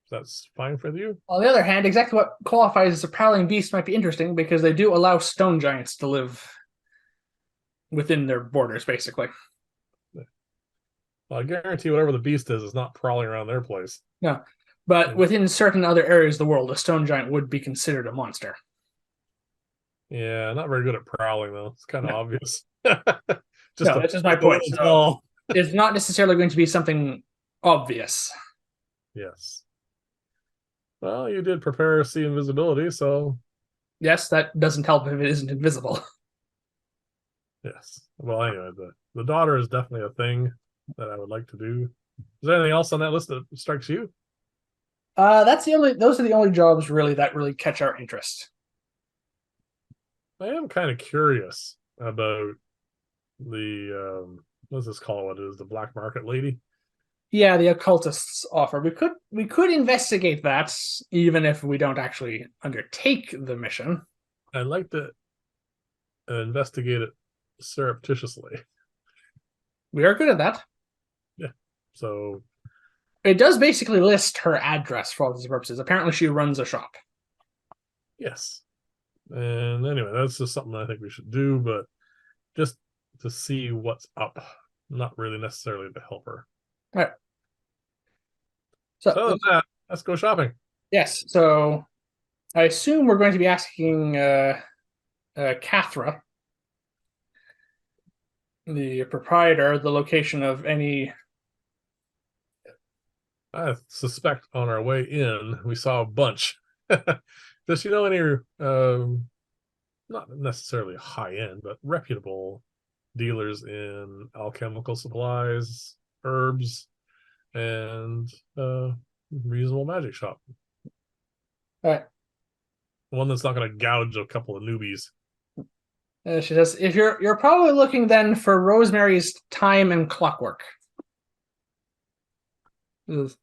That's fine for you. On the other hand, exactly what qualifies as a prowling beast might be interesting because they do allow stone giants to live within their borders, basically. Well, I guarantee whatever the beast is not prowling around their place. No, but within certain other areas of the world, a stone giant would be considered a monster. Yeah, not very good at prowling though. It's kind of obvious. That's just my point. So it's not necessarily going to be something obvious. Yes. Well, you did prepare see invisibility, so yes, that doesn't help if it isn't invisible. Yes. Well, anyway, the daughter is definitely a thing that I would like to do. Is there anything else on that list that strikes you? Those are the only jobs that really catch our interest. I am kind of curious about the what's this called? What is the black market lady? Yeah, the occultist's offer. We could investigate that, even if we don't actually undertake the mission. I'd like to investigate it surreptitiously. We are good at that. Yeah. So It does basically list her address for all these purposes. Apparently, she runs a shop. yes. And anyway, that's just something I think we should do, but just to see what's up, not really necessarily to help her. All right. So So other than that, let's go shopping. yes. So I assume we're going to be asking Cathra, the proprietor, the location of any. I suspect on our way in we saw a bunch. Does she know any not necessarily high end, but reputable dealers in alchemical supplies, herbs, and reasonable magic shop? All right. One that's not going to gouge a couple of newbies. She says, "If you're probably looking then for Rosemary's Time and Clockwork. Is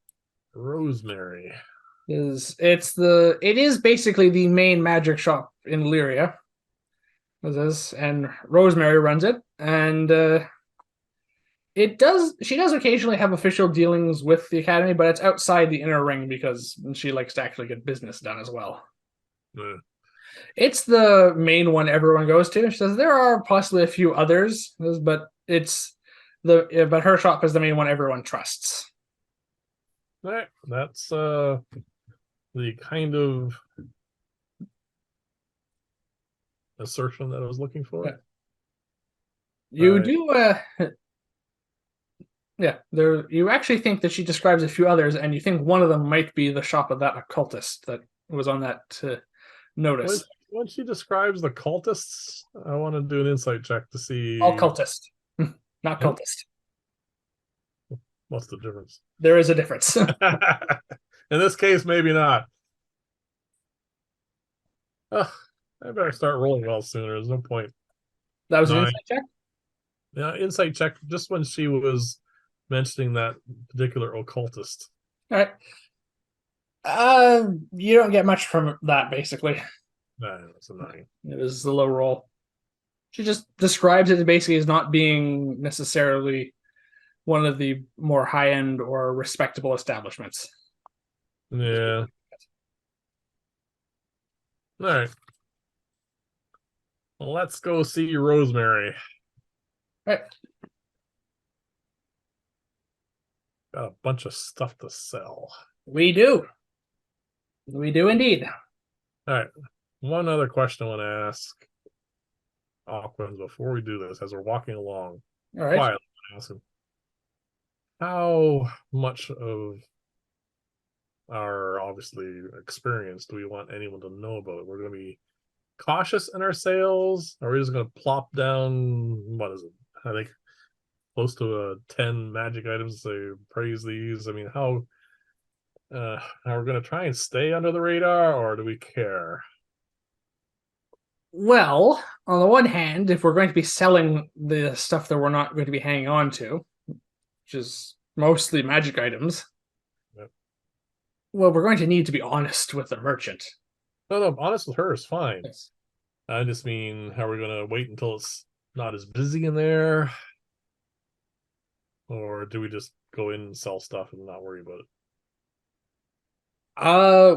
Rosemary. it is basically the main magic shop in Lyria. And Rosemary runs it, and she does occasionally have official dealings with the academy, but it's outside the inner ring because she likes to actually get business done as well. Uh, It's the main one everyone goes to. She says there are possibly a few others, but but her shop is the main one everyone trusts. right. That's the kind of assertion that I was looking for. Yeah. You Right. do yeah, there you actually think that she describes a few others, and you think one of them might be the shop of that occultist that was on that When notice. when she describes the cultists, I want to do an insight check to see Occultist, not hmm, cultist. what's the difference. There is a difference. In this case, maybe not. Ugh, I better start rolling well sooner. There's no point. That was an Nine. insight check. Yeah, insight check just when she was mentioning that particular occultist. All right. You don't get much from that. Basically, It's a nine. it was the low roll. She just describes it basically as not being necessarily one of the more high end or respectable establishments. Yeah. All right. Well, let's go see Rosemary. All right. Got a bunch of stuff to sell. We do. We do indeed. All right. One other question I want to ask Aquans before we do this, as we're walking along All right. quietly, ask him, how much of our obviously experience do we want anyone to know about? We're going to be cautious in our sales. Are we just going to plop down, what is it? I think close to 10 magic items to say, praise these. I mean, how are we going to try and stay under the radar, or do we care? Well, on the one hand, if we're going to be selling the stuff that we're not going to be hanging on to, which is mostly magic items, Yep. well, we're going to need to be honest with the merchant. No, honest with her is fine. Yes. I just mean, how are we going to wait until it's not as busy in there? Or do we just go in and sell stuff and not worry about it?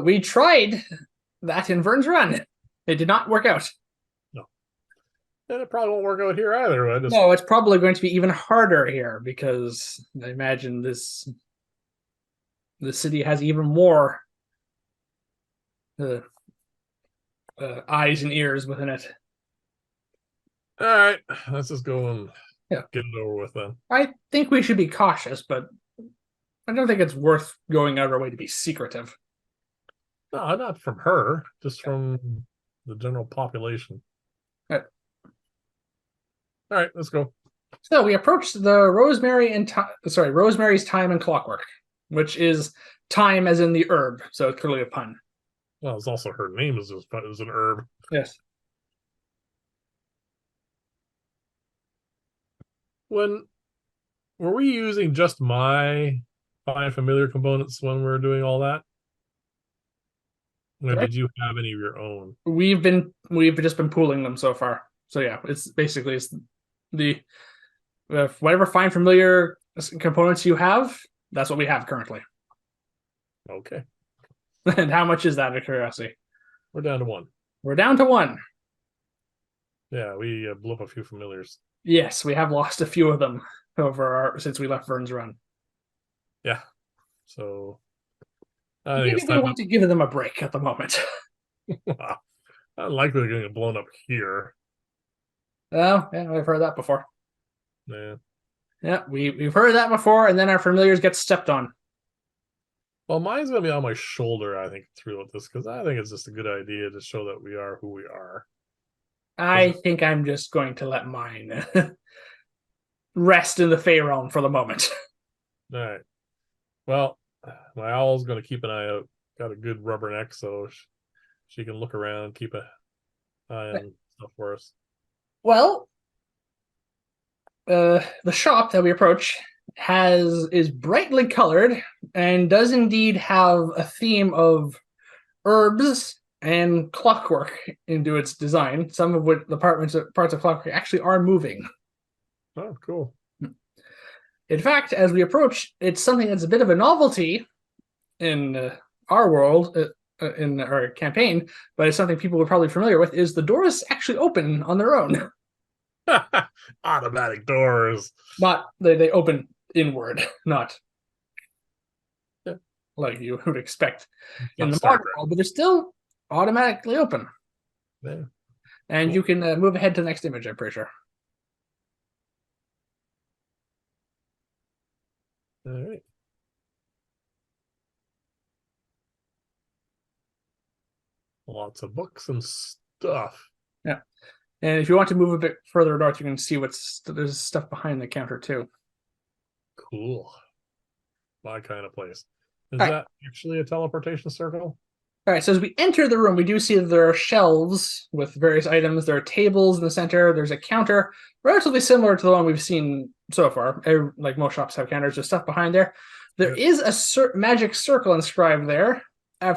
We tried that in Vern's Run. It did not work out. No. And it probably won't work out here either. No, it's probably going to be even harder here because I imagine the city has even more uh, eyes and ears within it. All right, let's just go and Yeah. get it over with then. I think we should be cautious, but I don't think it's worth going out of our way to be secretive. No, not from her, just from the general population. Right. All right, let's go. So we approached the Rosemary's Time and Clockwork, which is time as in the herb, so it's clearly a pun. Well, it's also her name is an herb. Yes. when were we using just my find familiar components when we were doing all that? Or Sorry? did you have any of your own? We've just been pooling them so far. So yeah, it's the whatever find familiar components you have. That's what we have currently. Okay. And how much is that, out of curiosity? We're down to one. We're down to one. Yeah, we blew up a few familiars. Yes, we have lost a few of them since we left Vern's Run. Yeah. So I think Maybe it's we time want to give them a break at the moment. to unlikely they're getting blown up here. Oh, yeah, I've heard that before. Yeah. Yeah, we've heard that before, and then our familiars get stepped on. Well, mine's gonna be on my shoulder, I think, through this, because I think it's just a good idea to show that we are who we are. I think I'm just going to let mine rest in the Fey realm for the moment. All right. Well, my owl's gonna keep an eye out. Got a good rubberneck, so she can look around, keep an eye on stuff for us. Well, the shop that we approach is brightly colored and does indeed have a theme of herbs and clockwork into its design. Some of which the parts of clockwork actually are moving. Oh, cool. In fact, as we approach, it's something that's a bit of a novelty in our world, in our campaign, but it's something people are probably familiar with, is the doors actually open on their own. Automatic doors. Not they open inward, not Yeah. like you would expect in Not the Star modern Trek. world, but they're still automatically open. Yeah. And Cool. you can move ahead to the next image, I'm pretty sure. All right. Lots of books and stuff. Yeah. And if you want to move a bit further north, you can see there's stuff behind the counter too. Cool. My kind of place. Is All right. that actually a teleportation circle? All right, so as we enter the room, we do see that there are shelves with various items. There are tables in the center. There's a counter, relatively similar to the one we've seen so far. Like most shops have counters, there's stuff behind there. There is a magic circle inscribed there.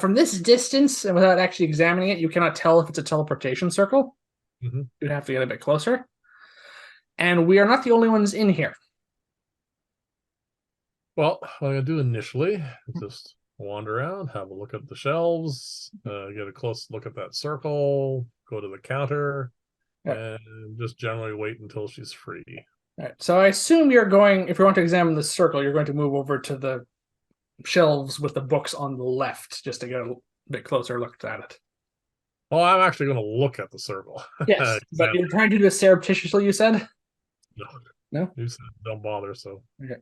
From this distance, and without actually examining it, you cannot tell if it's a teleportation circle. Mm-hmm. You'd have to get a bit closer. And we are not the only ones in here. Well, what I'm going to do initially is just wander around, have a look at the shelves, get a close look at that circle, go to the counter, and just generally wait until she's free. All right, so I assume you're going, if you want to examine the circle, you're going to move over to the shelves with the books on the left just to get a bit closer look at it. Well, I'm actually going to look at the circle. Yes, but you're trying to do this surreptitiously, you said? No. No? You said don't bother, so. Okay.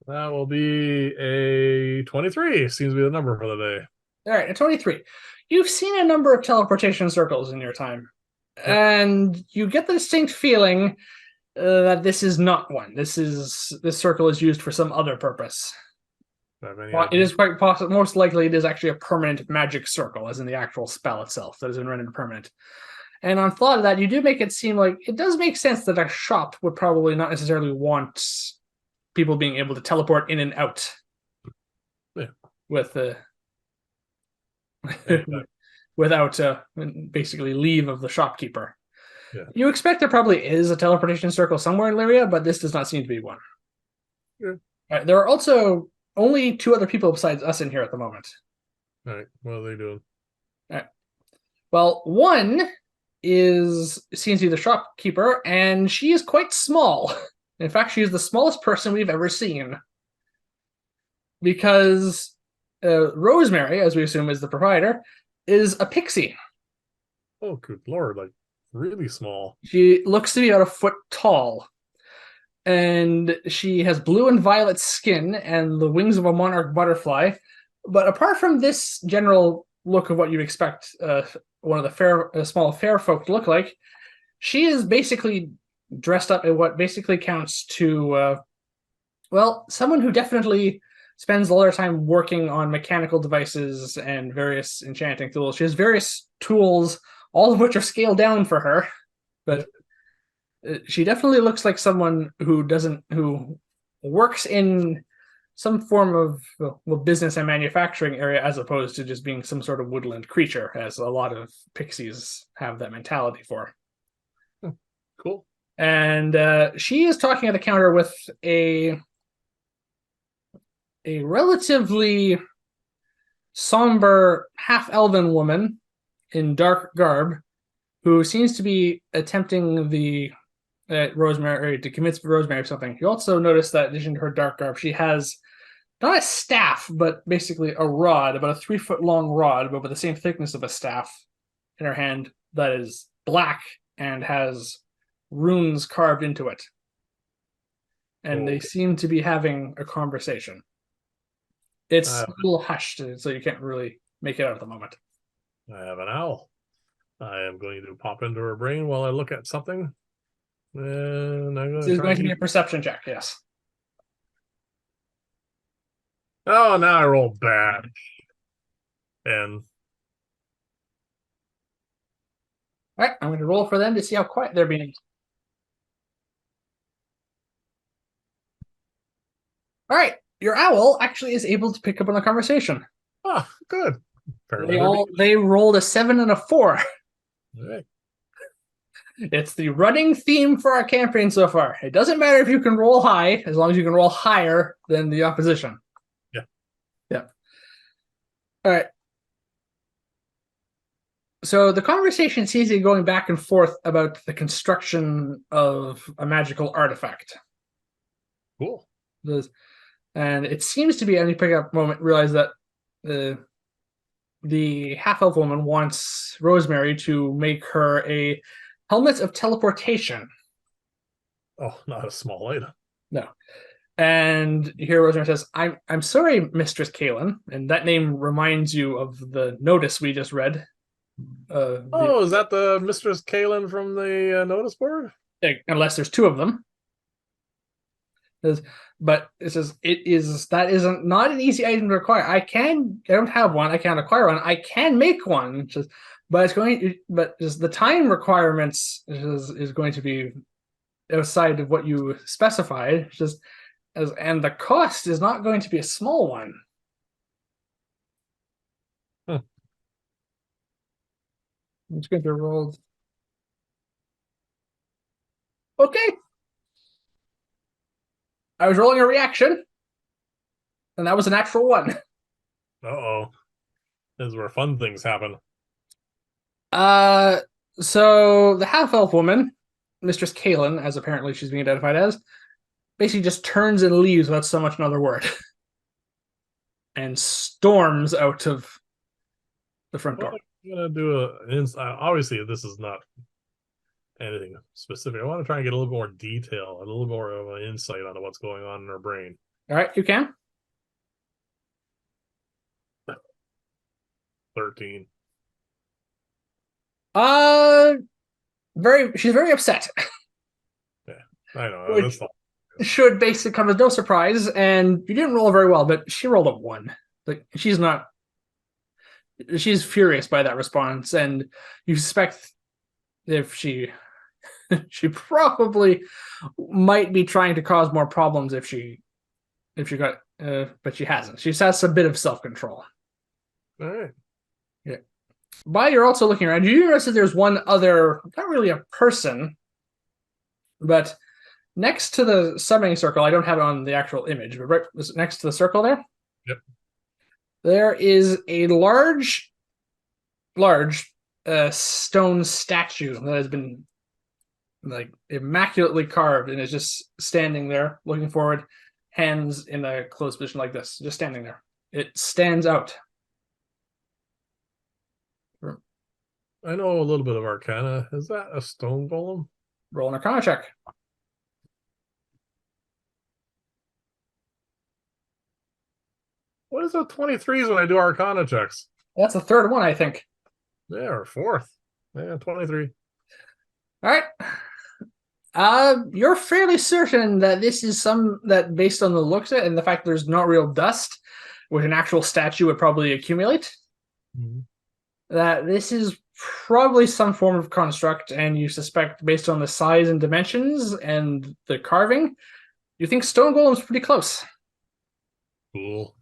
That will be a 23. Seems to be the number for the day. All right, a 23. You've seen a number of teleportation circles in your time, and you get the distinct feeling that this is not one. This circle is used for some other purpose. It is quite possible. Most likely, it is actually a permanent magic circle, as in the actual spell itself that has been rendered permanent. And on thought of that, you do make it seem like it does make sense that a shop would probably not necessarily want people being able to teleport in and out. Yeah. With without basically leave of the shopkeeper. Yeah. You expect there probably is a teleportation circle somewhere in Lyria, but this does not seem to be one. Yeah. Right, there are also only two other people besides us in here at the moment. All right, what are they doing? All right. Well, one seems to be the shopkeeper, and she is quite small. In fact, she is the smallest person we've ever seen. Because Rosemary, as we assume is the proprietor, is a pixie. Oh, good lord, like really small. She looks to be about a foot tall. And she has blue and violet skin and the wings of a monarch butterfly. But apart from this general look of what you expect one of the small fair folk to look like, she is basically dressed up in what basically counts to, someone who definitely spends a lot of time working on mechanical devices and various enchanting tools. She has various tools, all of which are scaled down for her. but she definitely looks like someone who works in some form of business and manufacturing area as opposed to just being some sort of woodland creature, as a lot of pixies have that mentality for. Cool. And she is talking at the counter with a relatively somber half-elven woman in dark garb who seems to be attempting the Rosemary to convince Rosemary of something. You also notice that in addition to her dark garb, she has not a staff, but basically a rod, about a 3 foot long rod, but with the same thickness of a staff in her hand that is black and has runes carved into it. And they seem to be having a conversation. It's a little hushed, so you can't really make it out at the moment. I have an owl. I am going to pop into her brain while I look at something. And I'm This is going to be a perception check, yes. Oh, now I roll bad. And all right, I'm going to roll for them to see how quiet they're being. All right, your owl actually is able to pick up on the conversation. oh, good. They rolled a 7 and a 4. All right. It's the running theme for our campaign so far. It doesn't matter if you can roll high, as long as you can roll higher than the opposition. Yeah. Yeah. All right. So the conversation seems to be going back and forth about the construction of a magical artifact. Cool. And it seems to be, and you pick up a moment, realize that the half-elf woman wants Rosemary to make her a helmet of teleportation. Oh, not a small item. No. And here Rosemary says, I'm sorry, Mistress Kaelin. And that name reminds you of the notice we just read. Is that the Mistress Kaelin from the notice board? Unless there's 2 of them. But it says that isn't not an easy item to acquire. I don't have one. I can't acquire one. I can make one, but just the time requirements is going to be outside of what you specified. And the cost is not going to be a small one. Hmm. I'm just going to roll. Okay. I was rolling a reaction, and that was a natural 1. Uh-oh. This is where fun things happen. So the half-elf woman, Mistress Kaelin, as apparently she's being identified as, basically just turns and leaves without so much another word. And storms out of the front door. I'm going to do obviously this is not anything specific. I want to try and get a little more detail, a little more of an insight onto what's going on in her brain. All right, you can. 13. She's very upset. Yeah, I know. That's all. Should basically come as no surprise, and you didn't roll very well, but she rolled a 1. Like she's furious by that response, and you suspect if she probably might be trying to cause more problems if she got but she hasn't. She has a bit of self-control. All right. Yeah. While you're also looking around, you notice that there's one other, not really a person, but next to the summoning circle, I don't have it on the actual image, but right next to the circle there, yep, there is a large stone statue that has been like immaculately carved and is just standing there, looking forward, hands in a closed position like this, just standing there. It stands out. I know a little bit of Arcana. Is that a stone golem? Roll an Arcana check. What is it? 23s when I do Arcana checks? That's the 3rd one, I think. Yeah, or 4th. Yeah, 23. All right. You're fairly certain that this is that based on the looks of it and the fact there's not real dust, which an actual statue would probably accumulate. Mm-hmm. that this is probably some form of construct, and you suspect, based on the size and dimensions and the carving, you think stone golem's pretty close. Cool.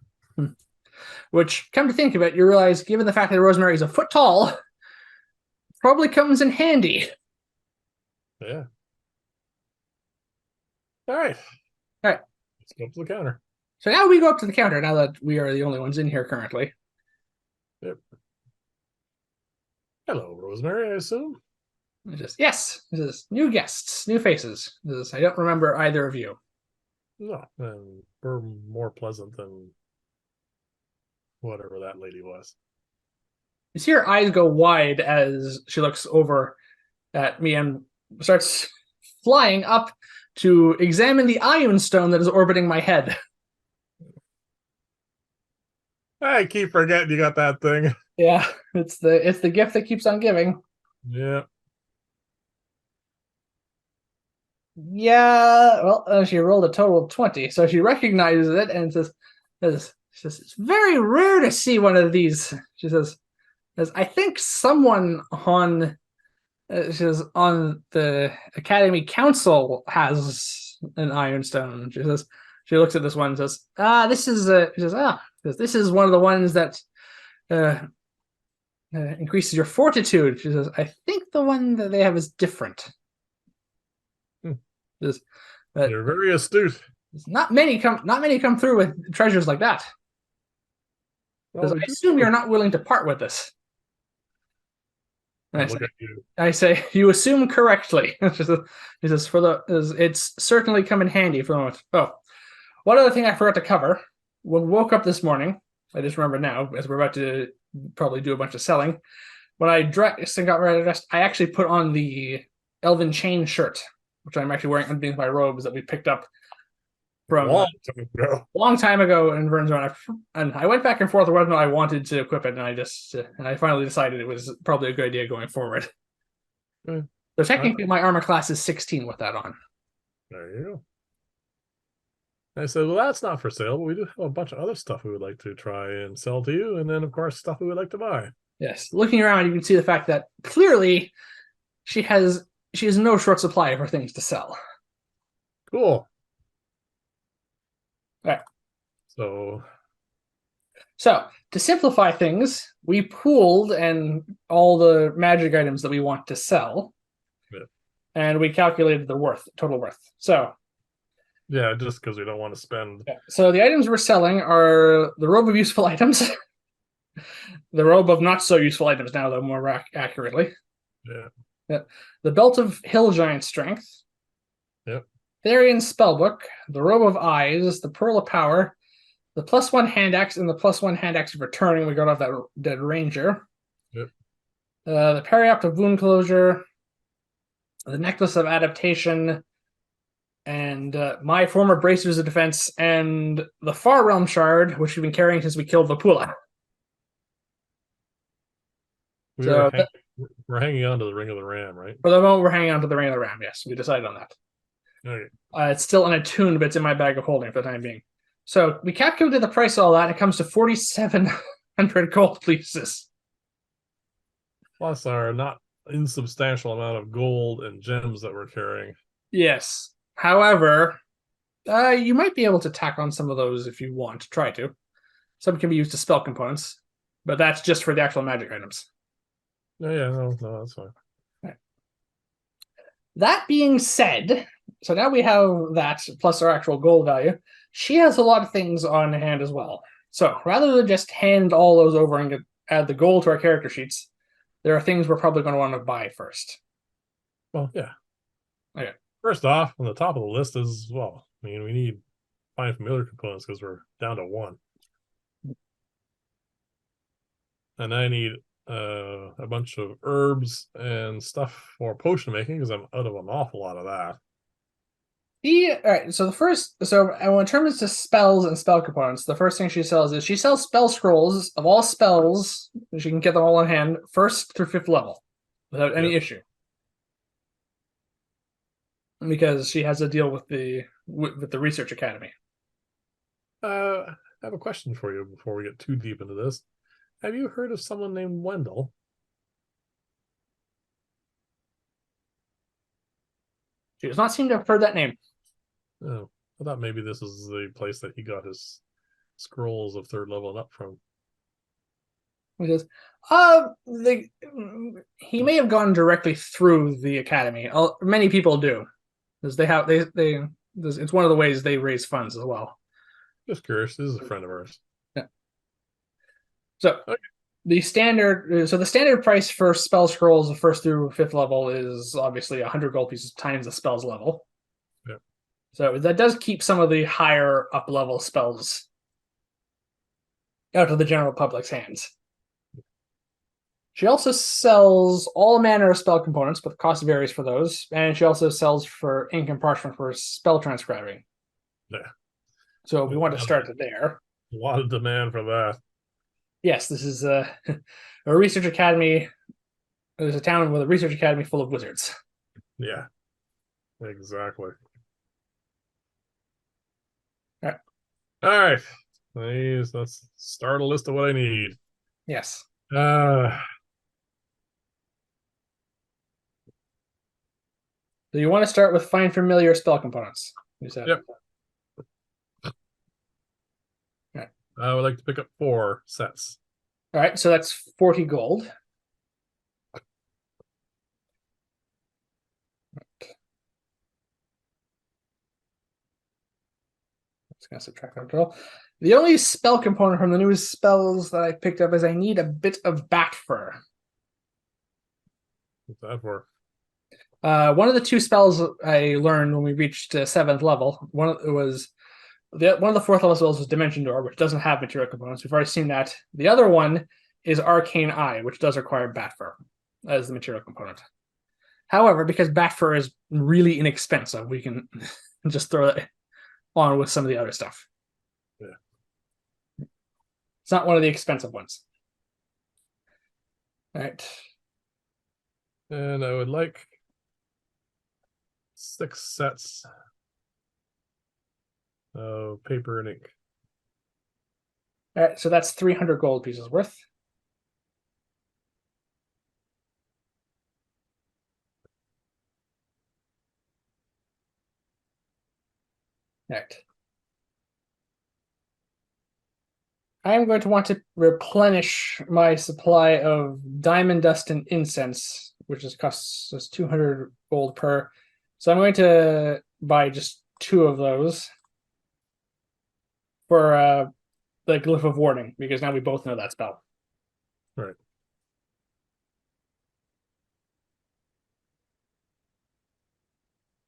Which, come to think of it, you realize, given the fact that Rosemary is a foot tall, probably comes in handy. Yeah. All right. All right. Let's go up to the counter. So now we go up to the counter, now that we are the only ones in here currently. Yep. Hello, Rosemary, I assume? Yes, this is new guests, new faces. I don't remember either of you. No, and we're more pleasant than whatever that lady was. You see her eyes go wide as she looks over at me and starts flying up to examine the ion stone that is orbiting my head. I keep forgetting you got that thing. Yeah, it's the gift that keeps on giving. Yeah. Yeah, well, she rolled a total of 20, so she recognizes it and says, it's very rare to see one of these. She says, I think someone on she says, on the Academy Council has an Ironstone. She looks at this one and says, this is she says, this is one of the ones that uh, increases your fortitude. She says, I think the one that they have is different. Just, You're very astute. not many come through with treasures like that. Because Well, I assume you're not willing to part with this. Look at you. I say, you assume correctly. He says, it's certainly come in handy for the moment. Oh, one other thing I forgot to cover. When we woke up this morning, I just remember now, as we're about to probably do a bunch of selling, when I dressed and got ready to dress, I actually put on the Elven Chain shirt, which I'm actually wearing underneath my robes that we picked up from a long time ago in Vern's Run. And I went back and forth whether I wanted to equip it, and I finally decided it was probably a good idea going forward. So technically, my armor class is 16 with that on. There you go. I said, well, that's not for sale, but we do have a bunch of other stuff we would like to try and sell to you. And then, of course, stuff we would like to buy. Yes. Looking around, you can see the fact that clearly she has no short supply of her things to sell. Cool. All right. So to simplify things, we pooled and all the magic items that we want to sell. Yeah. And we calculated the total worth. So yeah, just because we don't want to spend. Yeah. So the items we're selling are the robe of useful items, the robe of not so useful items now, though more accurately. Yeah. The belt of hill giant strength. Yep. Therian's spellbook, the robe of eyes, the pearl of power, the +1 hand axe, and the +1 hand axe of returning. We got off that dead ranger. Yep. The periapt of wound closure, the necklace of adaptation, and my former bracers of defense, and the Far Realm shard, which we've been carrying since we killed Vapula. We're hanging on to the Ring of the Ram, right? For the moment, we're hanging on to the Ring of the Ram. Yes, we decided on that. Okay. It's still unattuned, but it's in my bag of holding for the time being. So we calculated the price of all that, and it comes to 4,700 gold pieces. Plus our not insubstantial amount of gold and gems that we're carrying. Yes. However, you might be able to tack on some of those if you want to try to. Some can be used as spell components, but that's just for the actual magic items. No, that's fine. Right. That being said, so now we have that plus our actual gold value. She has a lot of things on hand as well. So rather than just hand all those over and add the gold to our character sheets, there are things we're probably going to want to buy first. Well, yeah. Okay. First off, on the top of the list is, well, I mean, we need find familiar components because we're down to 1. And I need a bunch of herbs and stuff for potion making because I'm out of an awful lot of that. All right. So in terms of spells and spell components, the first thing she sells spell scrolls of all spells. She can get them all in hand, 1st through 5th level, without any issue. Because she has a deal with the research academy. I have a question for you before we get too deep into this. Have you heard of someone named Wendell? She does not seem to have heard that name. Oh, I thought maybe this is the place that he got his scrolls of third level and up from. He says, the, he may have gone directly through the academy. Many people do, because it's one of the ways they raise funds as well. Just curious. This is a friend of ours. Yeah. So Okay. the standard price for spell scrolls of first through fifth level is obviously 100 gold pieces times the spell's level. Yeah. So that does keep some of the higher up level spells out of the general public's hands. She also sells all manner of spell components, but the cost varies for those. And she also sells for ink and parchment for spell transcribing. Yeah. So we want to start there. A lot of demand for that. Yes, this is a research academy. There's a town with a research academy full of wizards. Yeah, exactly. All right. All right. Please, let's start a list of what I need. Yes. Uh, So you want to start with find familiar spell components. You said. Yep. Right. I would like to pick up 4 sets. All right, so that's 40 gold. Just gonna subtract that total. The only spell component from the newest spells that I picked up is I need a bit of bat fur. What's that for? One of the 2 spells I learned when we reached 7th level. One of the 4th level spells was Dimension Door, which doesn't have material components. We've already seen that. The other one is Arcane Eye, which does require bat fur as the material component. However, because bat fur is really inexpensive, we can just throw it on with some of the other stuff. Yeah. It's not one of the expensive ones. All right. And I would like 6 sets of paper and ink. All right, so that's 300 gold pieces worth. All right. I am going to want to replenish my supply of diamond dust and incense, which costs us 200 gold per. So I'm going to buy just 2 of those for the Glyph of Warding, because now we both know that spell. Right.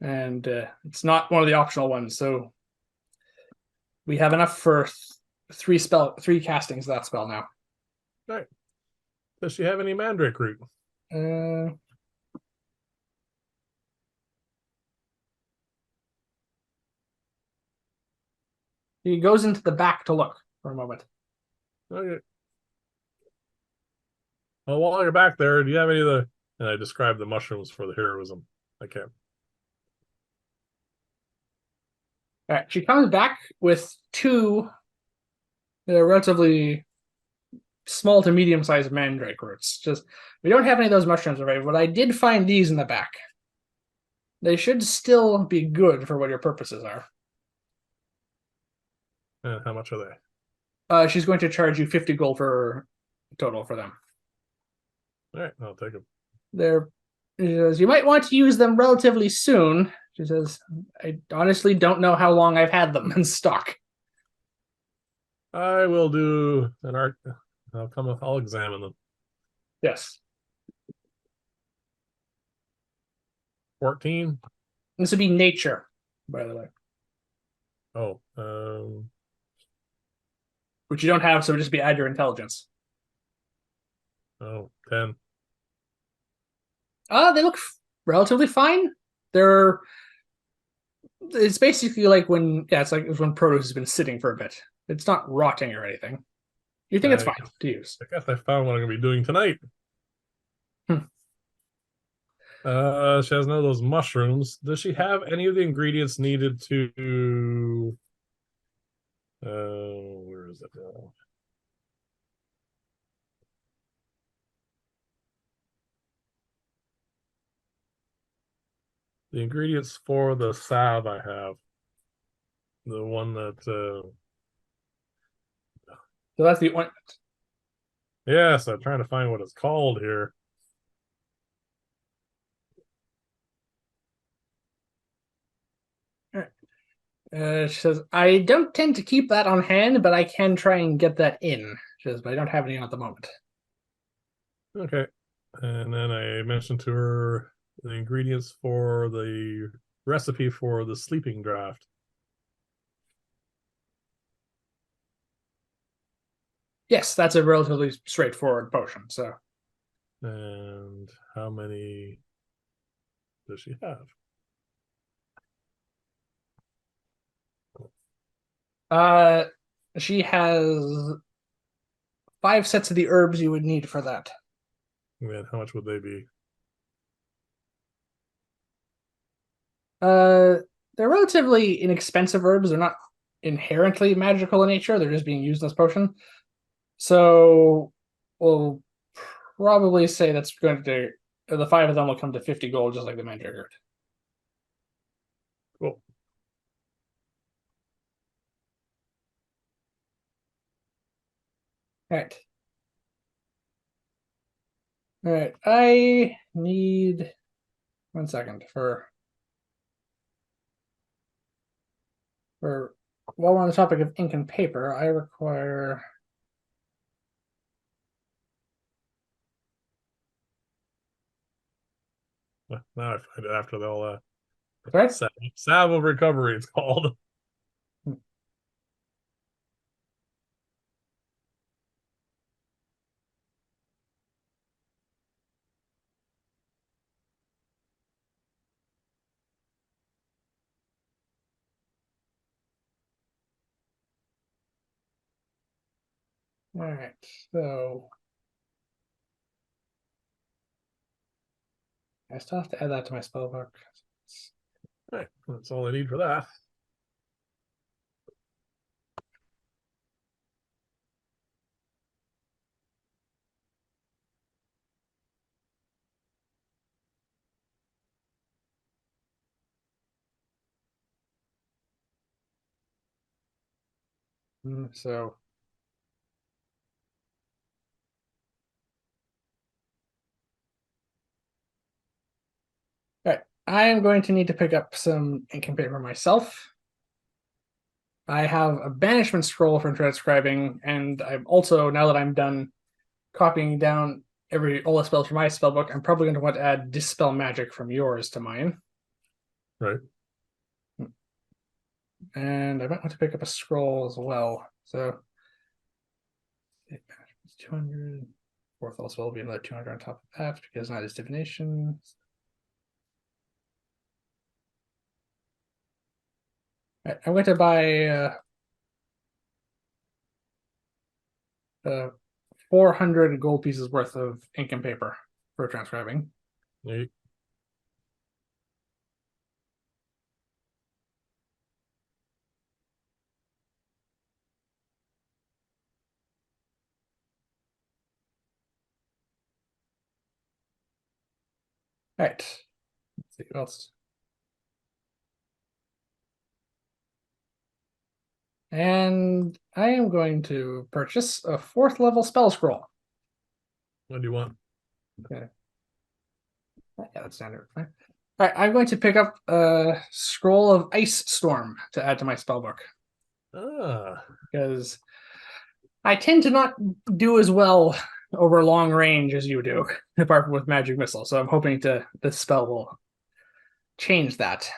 And it's not one of the optional ones, so we have enough for 3 castings of that spell now. Right. Does she have any mandrake root? He goes into the back to look for a moment. Okay. Well, while you're back there, do you have any of the? And I described the mushrooms for the heroism. I can't. All right, she comes back with 2 relatively small to medium-sized mandrake roots. Just we don't have any of those mushrooms already, but I did find these in the back. They should still be good for what your purposes are. And how much are they? She's going to charge you 50 gold for total for them. All right, I'll take them. She says, you might want to use them relatively soon. She says, I honestly don't know how long I've had them in stock. I will do an art. I'll examine them. Yes. 14. This would be nature, by the way. Oh, Which you don't have, so it would just be add your intelligence. 10. They look relatively fine. It's basically like it's like when produce has been sitting for a bit. It's not rotting or anything. You think it's fine to use. I guess I found what I'm going to be doing tonight. She has none of those mushrooms. Does she have any of the ingredients needed to? Where is it now? The ingredients for the salve I have, the one that So that's the ointment. yes, I'm trying to find what it's called here. She says, I don't tend to keep that on hand, but I can try and get that in. She says, but I don't have any at the moment. Okay. And then I mentioned to her the ingredients for the recipe for the sleeping draft. Yes, that's a relatively straightforward potion. So, And how many does she have? uh, she has 5 sets of the herbs you would need for that. And how much would they be? Uh, they're relatively inexpensive herbs. They're not inherently magical in nature. They're just being used in this potion. So we'll probably say that's going to the 5 of them will come to 50 gold, just like the magic herb. Cool. All right. All right. I need 1 second for while we're on the topic of ink and paper, I require Now I find it after the all right. salve of recovery. It's called. All right. So I still have to add that to my spell book. Right. That's all I need for that. So all right. I am going to need to pick up some ink and paper myself. I have a banishment scroll for transcribing, and I'm also, now that I'm done copying down all the spells from my spell book, I'm probably going to want to add Dispel Magic from yours to mine. Right. And I might want to pick up a scroll as well. So 200. Fourth also will be another 200 on top of that because that is divination. Right, I'm going to buy 400 gold pieces worth of ink and paper for transcribing. Right. All right. Let's see what else. And I am going to purchase a 4th level spell scroll. What do you want? Okay. Yeah, that's standard. All right, I'm going to pick up a scroll of Ice Storm to add to my spell book Ah, because I tend to not do as well over long range as you do, apart from with magic missile. So I'm hoping this spell will change that.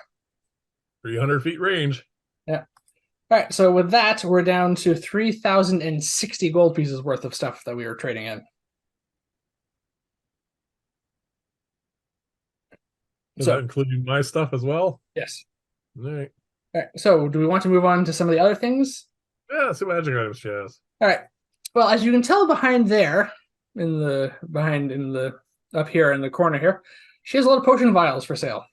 300 feet range. Yeah. All right. So with that, we're down to 3,060 gold pieces worth of stuff that we were trading in. Is So that including my stuff as well? yes. All right. All right. So do we want to move on to some of the other things? Yeah, some magic items she has. All right. Well, as you can tell behind there, in the up here in the corner here, she has a lot of potion vials for sale,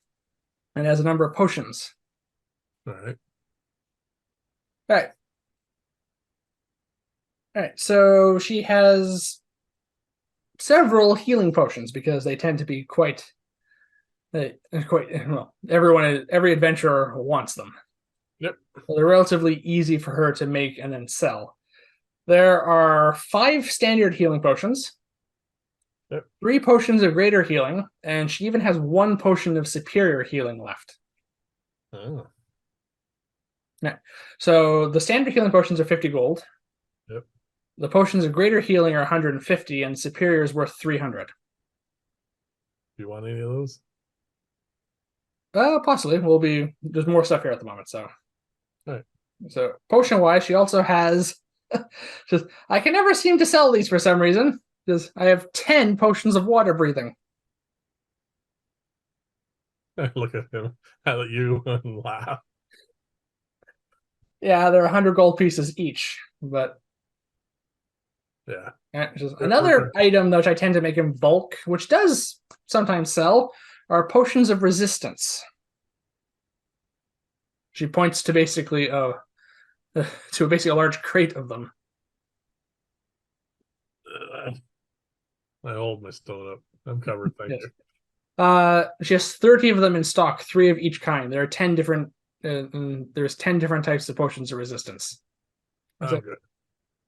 and has a number of potions. All right. All right. All right. So she has several healing potions because they tend to be quite quite well. Every adventurer wants them. Yep. So they're relatively easy for her to make and then sell. There are 5 standard healing potions, Yep. 3 potions of greater healing, and she even has 1 potion of superior healing left. Oh. Yeah. So the standard healing potions are 50 gold. Yep. The potions of greater healing are 150, and superior is worth 300. Do you want any of those? Possibly. There's more stuff here at the moment, so. All right. So potion wise, she also has. Just I can never seem to sell these for some reason. Because I have 10 potions of water breathing. Look at him, at you, and laugh. Yeah, they're 100 gold pieces each, but Yeah. just We're another good. item which I tend to make in bulk, which does sometimes sell, are potions of resistance. She points to basically to basically a large crate of them. I hold my stone up. I'm covered, thank Yes. you. She has 30 of them in stock, 3 of each kind. There are 10 different. There's 10 different types of potions of resistance. I'm So good.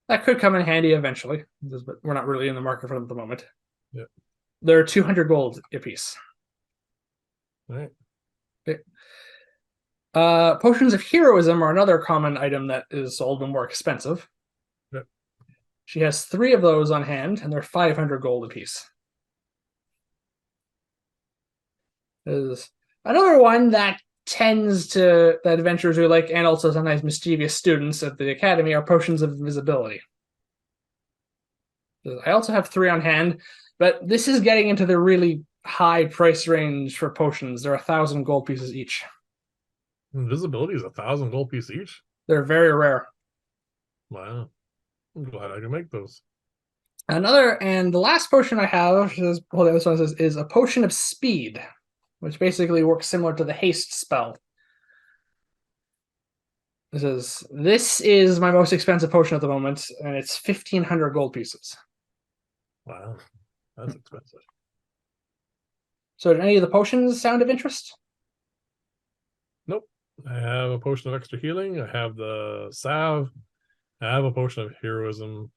that could come in handy eventually, but we're not really in the market for them at the moment. Yep. They're 200 gold a piece. All right. Potions of heroism are another common item that is sold and more expensive. Yep. She has 3 of those on hand, and they're 500 gold a piece. Is another one that tends to that adventurers who like, and also sometimes mischievous students at the academy, are potions of invisibility. I also have 3 on hand, but this is getting into the really high price range for potions. They're 1,000 gold pieces each. Invisibility is 1,000 gold piece each. They're very rare. Wow. I'm glad I can make those. The last potion I have this one is a potion of speed, which basically works similar to the haste spell. This is my most expensive potion at the moment, and it's 1,500 gold pieces. Wow. That's expensive. So, do any of the potions sound of interest? Nope. I have a potion of extra healing. I have the salve. I have a potion of heroism.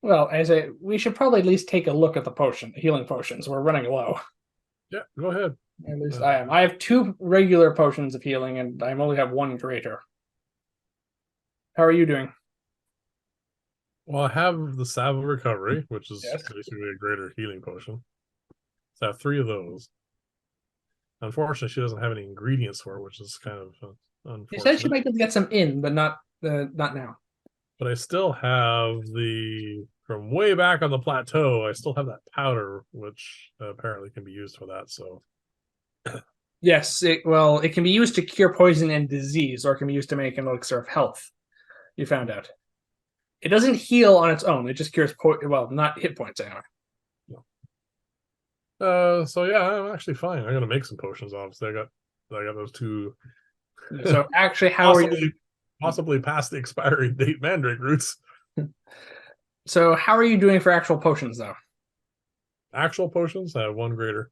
Well, I say we should probably at least take a look at the healing potions. We're running low. Yeah, go ahead. At least I am. I have 2 regular potions of healing, and I only have 1 greater. How are you doing? Well, I have the salve of recovery, which is Yes. basically a greater healing potion. So I have 3 of those. Unfortunately, she doesn't have any ingredients for it, which is kind of You said she unfortunate. might be able to get some in, but not now. But I still have from way back on the plateau. I still have that powder, which apparently can be used for that. So Yes, it can be used to cure poison and disease, or it can be used to make an elixir of health. You found out. It doesn't heal on its own. It just cures not hit points anyway. so yeah, I'm actually fine. I'm gonna make some potions. Obviously, I got those 2 So actually, how are you? possibly past the expiry date mandrake roots. So how are you doing for actual potions though? Actual potions, I have 1 greater.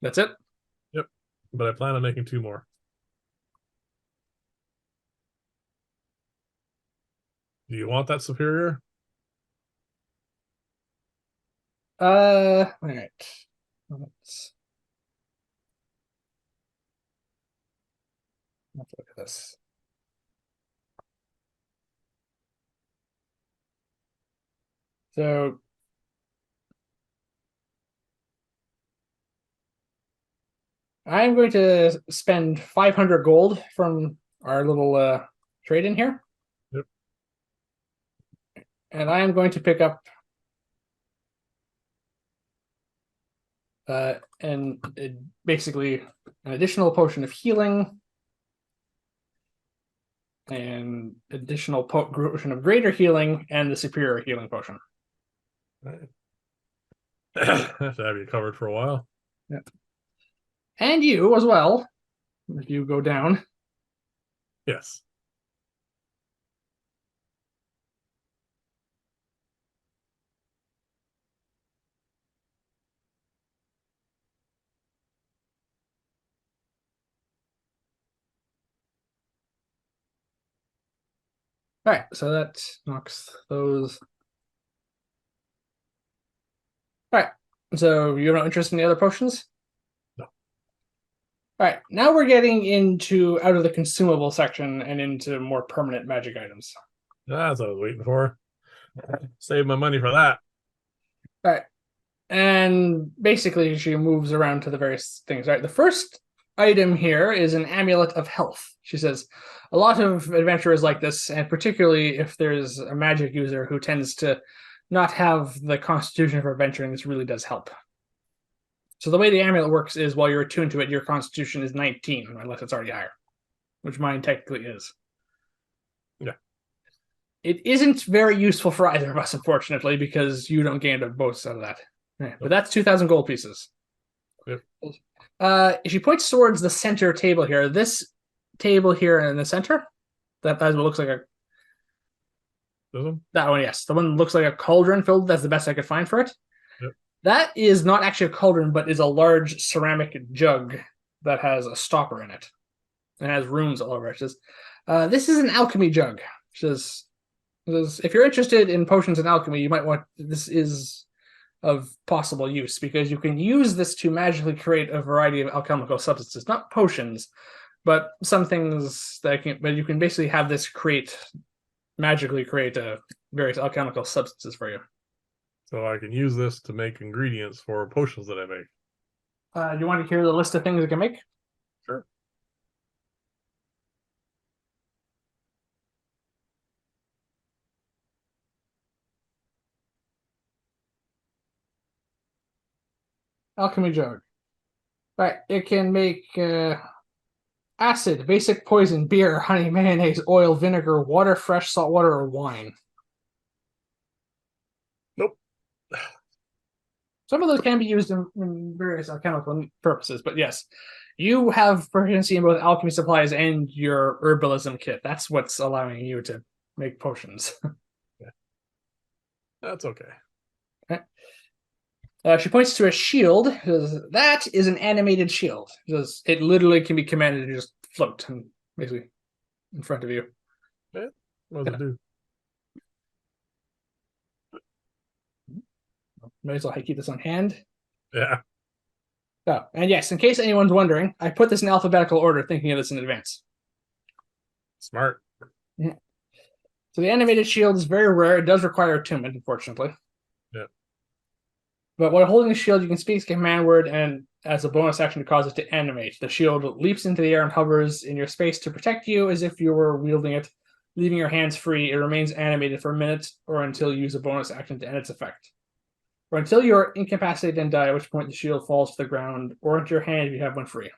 That's it. Yep, but I plan on making 2 more. Do you want that superior? All right. Let's look at this. So I'm going to spend 500 gold from our little trade in here. Yep. And I am going to pick up and basically an additional potion of healing and additional potion of greater healing and the superior healing potion. Right. Have to have you covered for a while. Yeah. And you as well, if you go down. Yes. All right, so that knocks those. All right, so you're not interested in the other potions? No. All right, now we're getting into out of the consumable section and into more permanent magic items. That's what I was waiting for. Save my money for that. All right, and basically she moves around to the various things. All right, the first item here is an amulet of health. She says a lot of adventurers like this, and particularly if there's a magic user who tends to not have the constitution for adventuring, this really does help. So the way the amulet works is while you're attuned to it, your constitution is 19, unless it's already higher, which mine technically is. Yeah. It isn't very useful for either of us, unfortunately, because you don't gain a bonus out of that. Yeah, but that's 2,000 gold pieces. Yep. If you point towards the center table here, this table here in the center, that what looks like a. That one, yes. The one that looks like a cauldron filled. That's the best I could find for it. Yep. That is not actually a cauldron, but is a large ceramic jug that has a stopper in it and has runes all over it. Says, this is an alchemy jug. Says, if you're interested in potions and alchemy, you might want this is of possible use because you can use this to magically create a variety of alchemical substances, not potions, but some things that can. But you can basically have this magically create various alchemical substances for you. So I can use this to make ingredients for potions that I make. Do you want to hear the list of things it can make? Sure. Alchemy jug. Right. It can make acid, basic poison, beer, honey, mayonnaise, oil, vinegar, water, fresh salt water, or wine. Nope. Some of those can be used in various alchemical purposes, but yes, you have proficiency in both alchemy supplies and your herbalism kit. That's what's allowing you to make potions. Yeah. That's okay. She points to a shield. That is an animated shield. It literally can be commanded to just float and basically in front of you. Yeah, what does it do? Might as well keep this on hand. Yeah. Oh, and yes, in case anyone's wondering, I put this in alphabetical order, thinking of this in advance. Smart. Yeah. So the animated shield is very rare. It does require attunement, unfortunately. Yeah. But while holding the shield, you can speak a command word, and as a bonus action to cause it to animate. The shield leaps into the air and hovers in your space to protect you as if you were wielding it, leaving your hands free. It remains animated for a minute or until you use a bonus action to end its effect. Or until you are incapacitated and die, at which point the shield falls to the ground or into your hand if you have one free.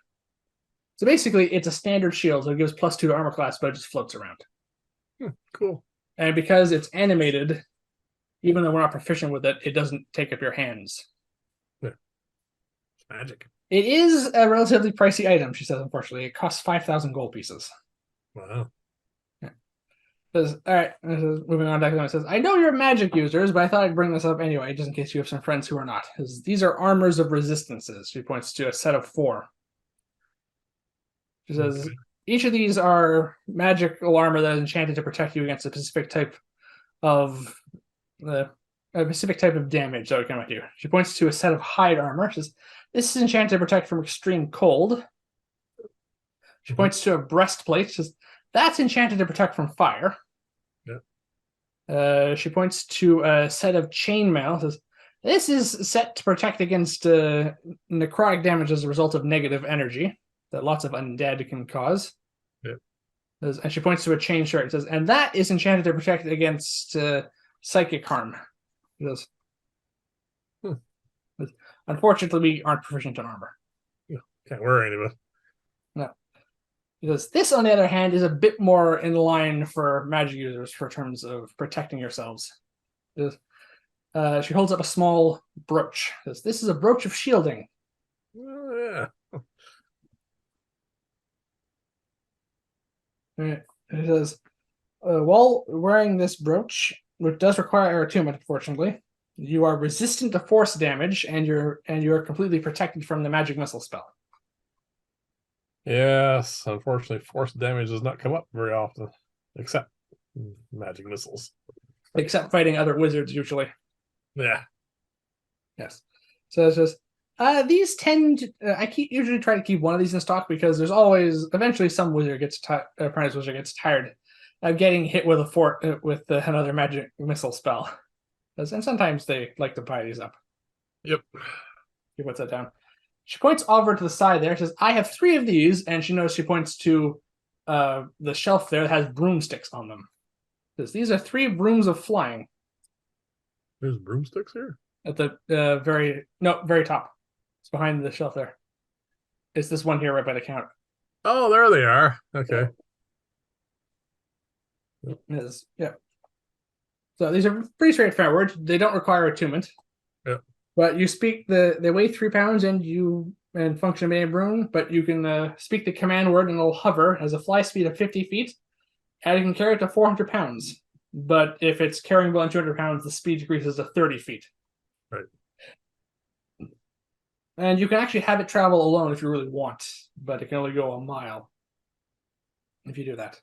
So basically, it's a standard shield, so it gives +2 to armor class, but it just floats around. Cool. And because it's animated, even though we're not proficient with it, it doesn't take up your hands. Yeah. It's magic. It is a relatively pricey item, she says, unfortunately. It costs 5,000 gold pieces. Wow. Says, all right, moving on back. It says, I know you're magic users, but I thought I'd bring this up anyway, just in case you have some friends who are not. These are armors of resistances. She points to a set of 4. She says, each of these are magical armor that is enchanted to protect you against a specific type of damage that would come at you. She points to a set of hide armor. She says, this is enchanted to protect from extreme cold. She points to a breastplate. She says, that's enchanted to protect from fire. Yeah. She points to a set of chainmail. Says, this is set to protect against necrotic damage as a result of negative energy that lots of undead can cause. Yeah. And she points to a chain shirt. It says, and that is enchanted to protect against psychic harm. It says, unfortunately, we aren't proficient in armor. Yeah. Can't wear any of it. No. Because this, on the other hand, is a bit more in line for magic users for terms of protecting yourselves. She holds up a small brooch. This is a brooch of shielding. Oh, yeah. It says, while wearing this brooch, which does require attunement, unfortunately, you are resistant to force damage, and you're completely protected from the magic missile spell. Yes, unfortunately, force damage does not come up very often, except Magic missiles. except fighting other wizards usually. Yeah. Yes. So it's just these tend. I usually try to keep one of these in stock because there's always eventually some wizard gets apprentice wizard gets tired of getting hit with a with another magic missile spell, and sometimes they like to buy these up. Yep. She puts that down. She points over to the side there. She says, "I have 3 of these," and she points to the shelf there that has broomsticks on them. Says, "These are 3 brooms of flying." There's broomsticks here. At the very top. It's behind the shelf there. It's this one here right by the counter. Oh, there they are. Okay. Yeah. So these are pretty straightforward. They don't require attunement. Yeah. But you speak they weigh 3 pounds and function being a broom, but you can speak the command word and it'll hover, has a fly speed of 50 feet, and you can carry it to 400 pounds. But if it's carrying more than 200 pounds, the speed decreases to 30 feet. Right. And you can actually have it travel alone if you really want, but it can only go a mile if you do that.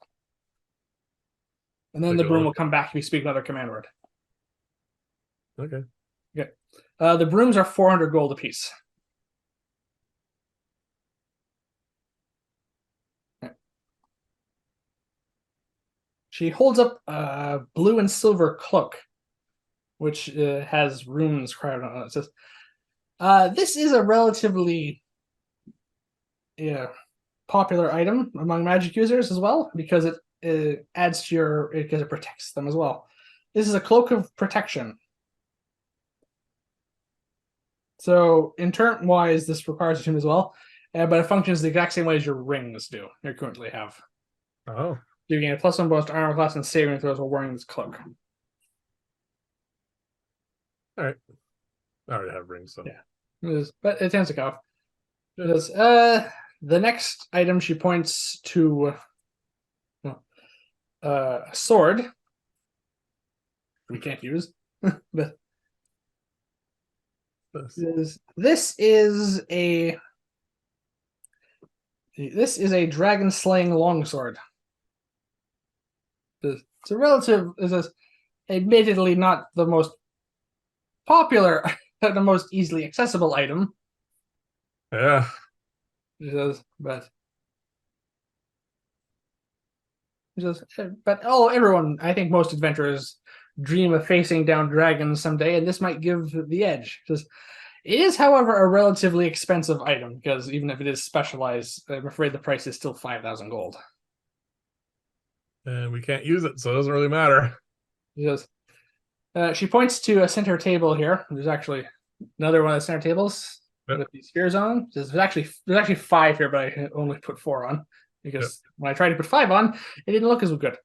And then the broom will come back if you speak another command word. Okay. Okay. The brooms are 400 gold apiece. Okay. She holds up a blue and silver cloak, which has runes carved on it. It says, "This is a relatively popular item among magic users as well because it adds to because it protects them as well. This is a cloak of protection. So in turn wise, this requires attunement as well, but it functions the exact same way as your rings do. You currently have. Oh. You gain a +1 bonus to armor class and saving throws while wearing this cloak. All right. I already have rings, so yeah. But it tends to go. The next item she points to a sword. We can't use, but this is a dragon slaying longsword. It's a relative. Is admittedly not the most popular, the most easily accessible item. Yeah. But everyone, I think most adventurers dream of facing down dragons someday, and this might give the edge. It is, however, a relatively expensive item because even if it is specialized, I'm afraid the price is still 5,000 gold. And we can't use it, so it doesn't really matter. She points to a center table here. There's actually another one of the center tables with these spheres on. There's actually 5 here, but I only put 4 on because when I tried to put 5 on, it didn't look as good.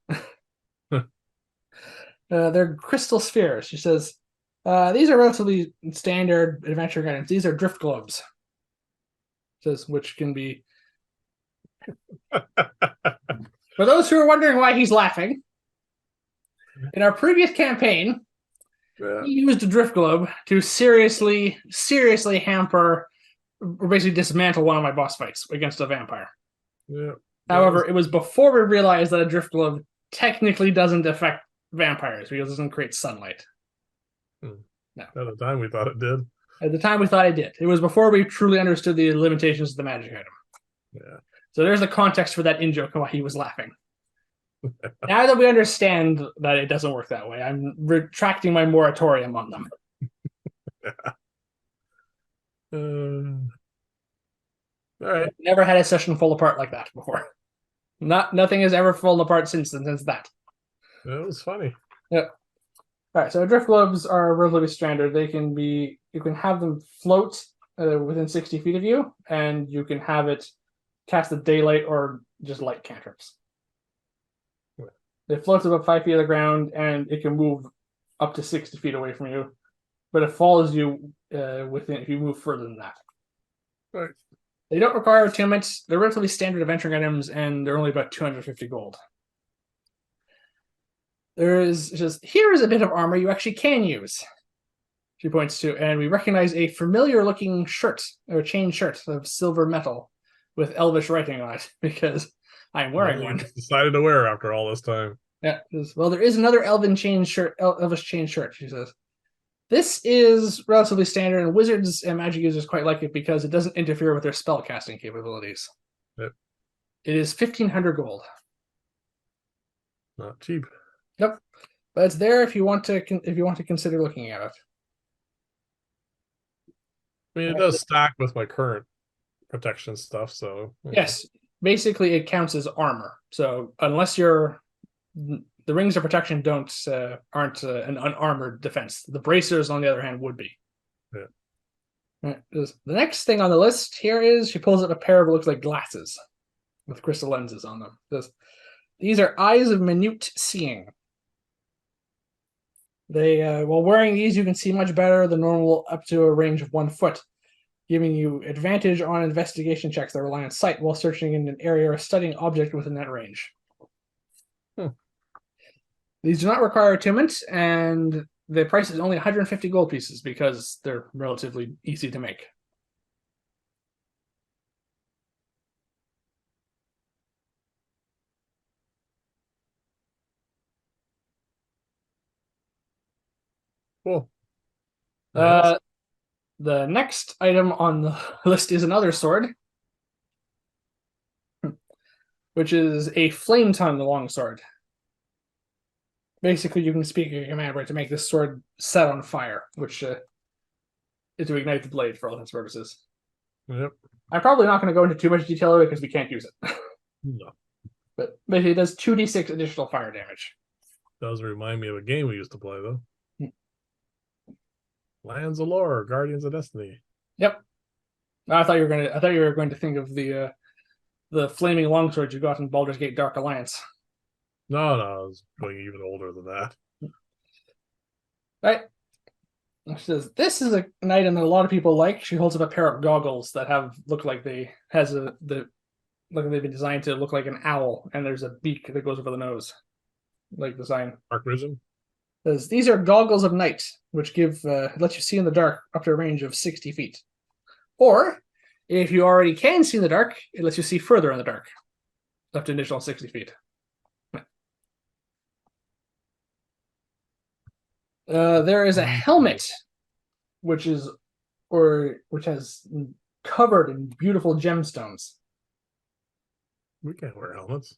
They're crystal spheres. She says, these are relatively standard adventure guidance. These are drift globes. Says, which can be. For those who are wondering why he's laughing, in our previous campaign, he used a drift globe to seriously hamper, or basically dismantle one of my boss fights against a vampire. Yeah. However, it was before we realized that a drift globe technically doesn't affect vampires because it doesn't create sunlight. No. At the time, we thought it did. At the time, we thought it did. It was before we truly understood the limitations of the magic item. Yeah. So there's the context for that in-joke and why he was laughing. Now that we understand that it doesn't work that way, I'm retracting my moratorium on them. All right. I've never had a session fall apart like that before. Nothing has ever fallen apart since that. That was funny. Yeah. All right. So drift globes are relatively standard. You can have them float within 60 feet of you, and you can have it cast a daylight or just light cantrips. It floats about 5 feet of the ground, and it can move up to 60 feet away from you, but it follows you if you move further than that. Right. They don't require attunements. They're relatively standard adventuring items, and they're only about 250 gold. Here is a bit of armor you actually can use. She points to, and we recognize a familiar-looking shirt or chain shirt of silver metal with elvish writing on it because I'm wearing one. Decided to wear after all this time. Yeah. Well, there is another elven chain shirt, elvish chain shirt. She says this is relatively standard, and wizards and magic users quite like it because it doesn't interfere with their spell casting capabilities. Yep. It is 1,500 gold. Not cheap. Yep, but it's there if you want to consider looking at it. I mean, it does stack with my current protection stuff, so yes, basically it counts as armor. So unless you're the rings of protection aren't an unarmored defense. The bracers, on the other hand, would be. Yeah. The next thing on the list here is she pulls up a pair of what looks like glasses with crystal lenses on them. These are eyes of minute seeing. They while wearing these, you can see much better than normal up to a range of 1 foot, giving you advantage on investigation checks that rely on sight while searching in an area or studying object within that range. These do not require attunement, and the price is only 150 gold pieces because they're relatively easy to make. Cool. Nice. The next item on the list is another sword, which is a flame tongue longsword. Basically, you can speak a command word to make this sword set on fire, which is to ignite the blade for all intents and purposes. Yep. I'm probably not going to go into too much detail of it because we can't use it. No. But basically, it does 2d6 additional fire damage. Does remind me of a game we used to play though. Lands of Lore, Guardians of Destiny. Yep. I thought you were going to think of the flaming longsword you got in Baldur's Gate Dark Alliance. No, I was going even older than that. Right. She says this is an item that a lot of people like. She holds up a pair of goggles that look like they've been designed to look like an owl, and there's a beak that goes over the nose, like design. Dark Vision. Says these are goggles of night, which let you see in the dark up to a range of 60 feet. Or if you already can see in the dark, it lets you see further in the dark, up to an additional 60 feet. There is a helmet, which has covered in beautiful gemstones. We can't wear helmets.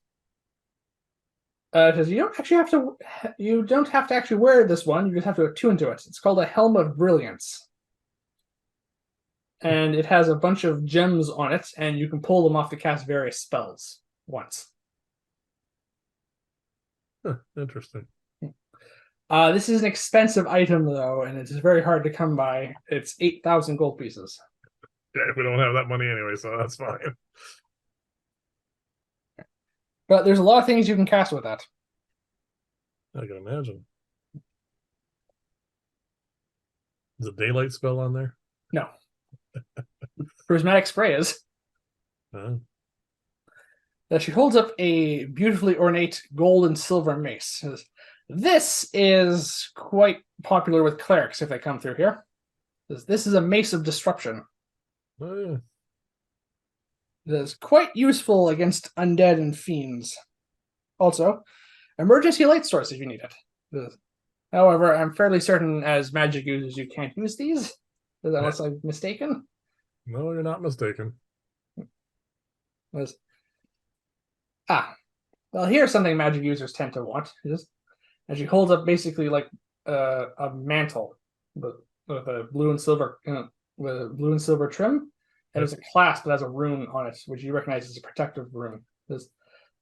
Because you don't have to actually wear this one. You just have to attune to it. It's called a Helm of Brilliance, and it has a bunch of gems on it, and you can pull them off to cast various spells once. Interesting. This is an expensive item though, and it's very hard to come by. It's 8,000 gold pieces. Yeah, we don't have that money anyway, so that's fine. But there's a lot of things you can cast with that. I can imagine. Is a daylight spell on there? No. Prismatic Spray is. She holds up a beautifully ornate gold and silver mace. This is quite popular with clerics if they come through here. This is a mace of disruption. Oh, yeah. It is quite useful against undead and fiends. Also, emergency light source if you need it. However, I'm fairly certain as magic users you can't use these, unless I'm mistaken. No, you're not mistaken. Well, here's something magic users tend to want. And she holds up basically like a mantle with a blue and silver trim. And there's a clasp that has a rune on it, which you recognize as a protective rune. This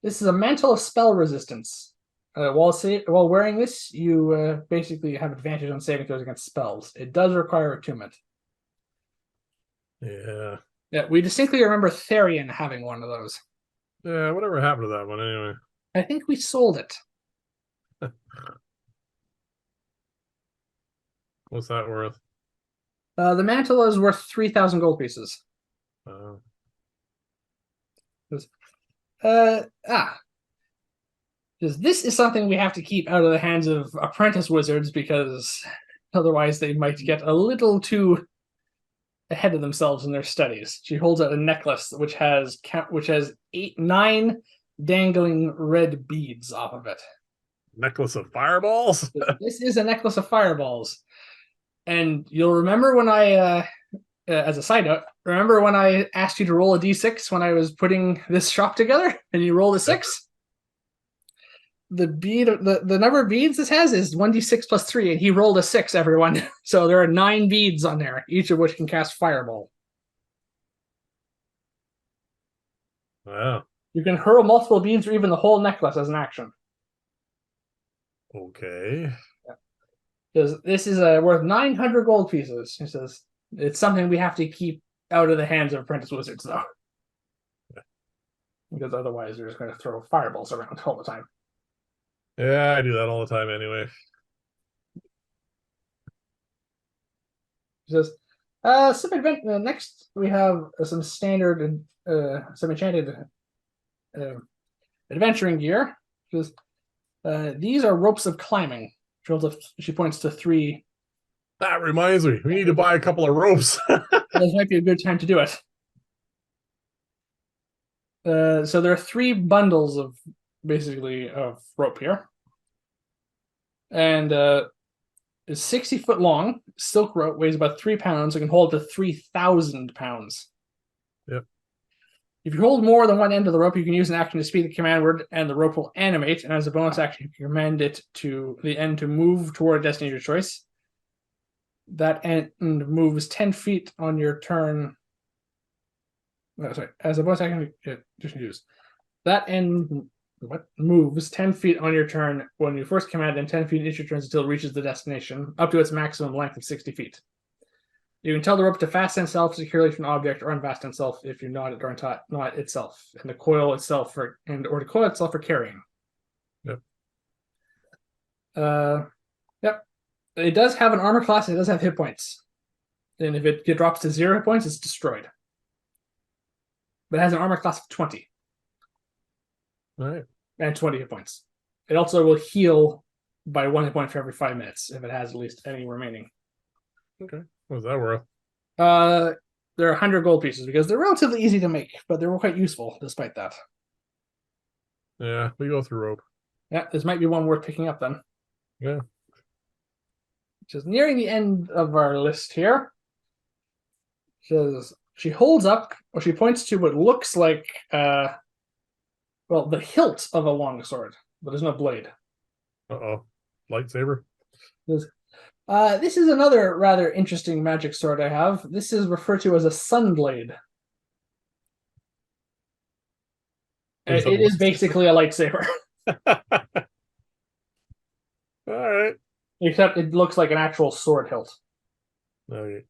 is a mantle of spell resistance. While wearing this, you basically have advantage on saving throws against spells. It does require attunement. Yeah. Yeah, we distinctly remember Therian having one of those. Yeah, whatever happened to that one anyway? I think we sold it. What's that worth? The mantle is worth 3,000 gold pieces. This is something we have to keep out of the hands of apprentice wizards because otherwise they might get a little too ahead of themselves in their studies. She holds out a necklace which has 9 dangling red beads off of it. necklace of fireballs. This is a necklace of fireballs. And you'll remember when as a side note, remember when I asked you to roll a d6 when I was putting this shop together and you rolled a 6? The number of beads this has is 1d6 plus 3, and he rolled a 6, everyone. So there are 9 beads on there, each of which can cast fireball. Wow. You can hurl multiple beads or even the whole necklace as an action. Okay. Because this is worth 900 gold pieces. He says it's something we have to keep out of the hands of apprentice wizards, though. Because otherwise they're just going to throw fireballs around all the time. Yeah, I do that all the time anyway. He says, next we have some standard, some enchanted adventuring gear. Because these are ropes of climbing. She points to 3. That reminds me, we need to buy a couple of ropes. This might be a good time to do it. So there are 3 bundles of basically of rope here, and is 60 foot long. Silk rope weighs about 3 pounds. It can hold up to 3,000 pounds. Yep. If you hold more than one end of the rope, you can use an action to speak the command word, and the rope will animate. And as a bonus action, you can command it to the end to move toward a destination of choice. That end moves 10 feet on your turn. No, sorry. As a bonus action, just use that end. Moves 10 feet on your turn when you first command, and 10 feet each your turns until it reaches the destination, up to its maximum length of 60 feet. You can tell the rope to fasten itself securely to an object or unfasten itself if you knot it or knot itself, and the coil itself or to coil itself for carrying. Yep. Yep. It does have an armor class, and it does have hit points. And if it drops to 0 hit points, it's destroyed. But it has an armor class of 20. All right. And 20 hit points. It also will heal by 1 hit point for every 5 minutes if it has at least any remaining. Okay. What's that worth? They're 100 gold pieces because they're relatively easy to make, but they're quite useful despite that. Yeah, we go through rope. Yeah, this might be one worth picking up then. Yeah. Just nearing the end of our list here. She holds up, or she points to what looks like the hilt of a long sword, but there's no blade. Uh-oh. Lightsaber? This is another rather interesting magic sword I have. This is referred to as a sunblade. It is basically a lightsaber. All right. Except it looks like an actual sword hilt. Okay.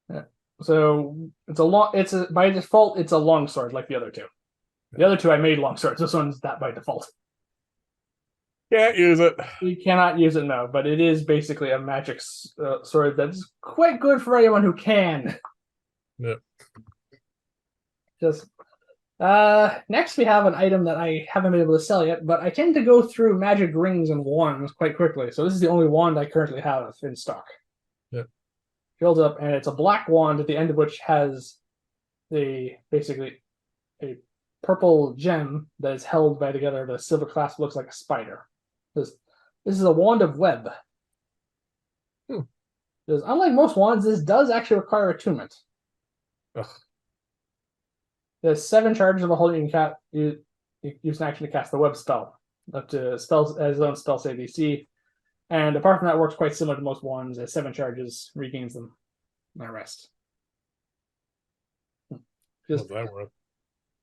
Yeah. So by default it's a long sword like the other 2. The other 2 I made long swords. This one's that by default. Can't use it. You cannot use it now, but it is basically a magic sword that's quite good for anyone who can. Yep. Just next we have an item that I haven't been able to sell yet, but I tend to go through magic rings and wands quite quickly. So this is the only wand I currently have in stock. Yep. Filled up, and it's a black wand at the end of which has basically a purple gem that is held by together. The silver clasp looks like a spider. This is a wand of web. Because unlike most wands, this does actually require attunement. Ugh. There's 7 charges of a hold. You can use an action to cast the web spell up to spells as own spell save DC. And apart from that, it works quite similar to most wands. As 7 charges regains them. And the rest. What's that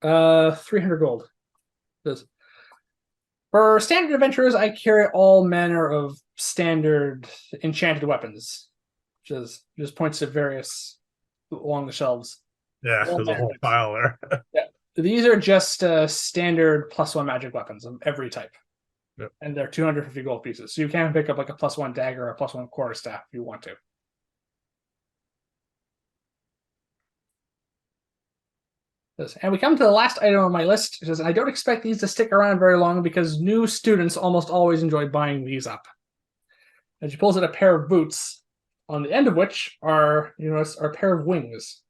worth? 300 gold. For standard adventurers, I carry all manner of standard enchanted weapons, which just points to various along the shelves. Yeah, there's a whole pile there. Yeah. These are just standard +1 magic weapons of every type. Yep. And they're 250 gold pieces. So you can pick up like a +1 dagger or a +1 quarterstaff if you want to. And we come to the last item on my list. It says, I don't expect these to stick around very long because new students almost always enjoy buying these up. And she pulls out a pair of boots, on the end of which are a pair of wings.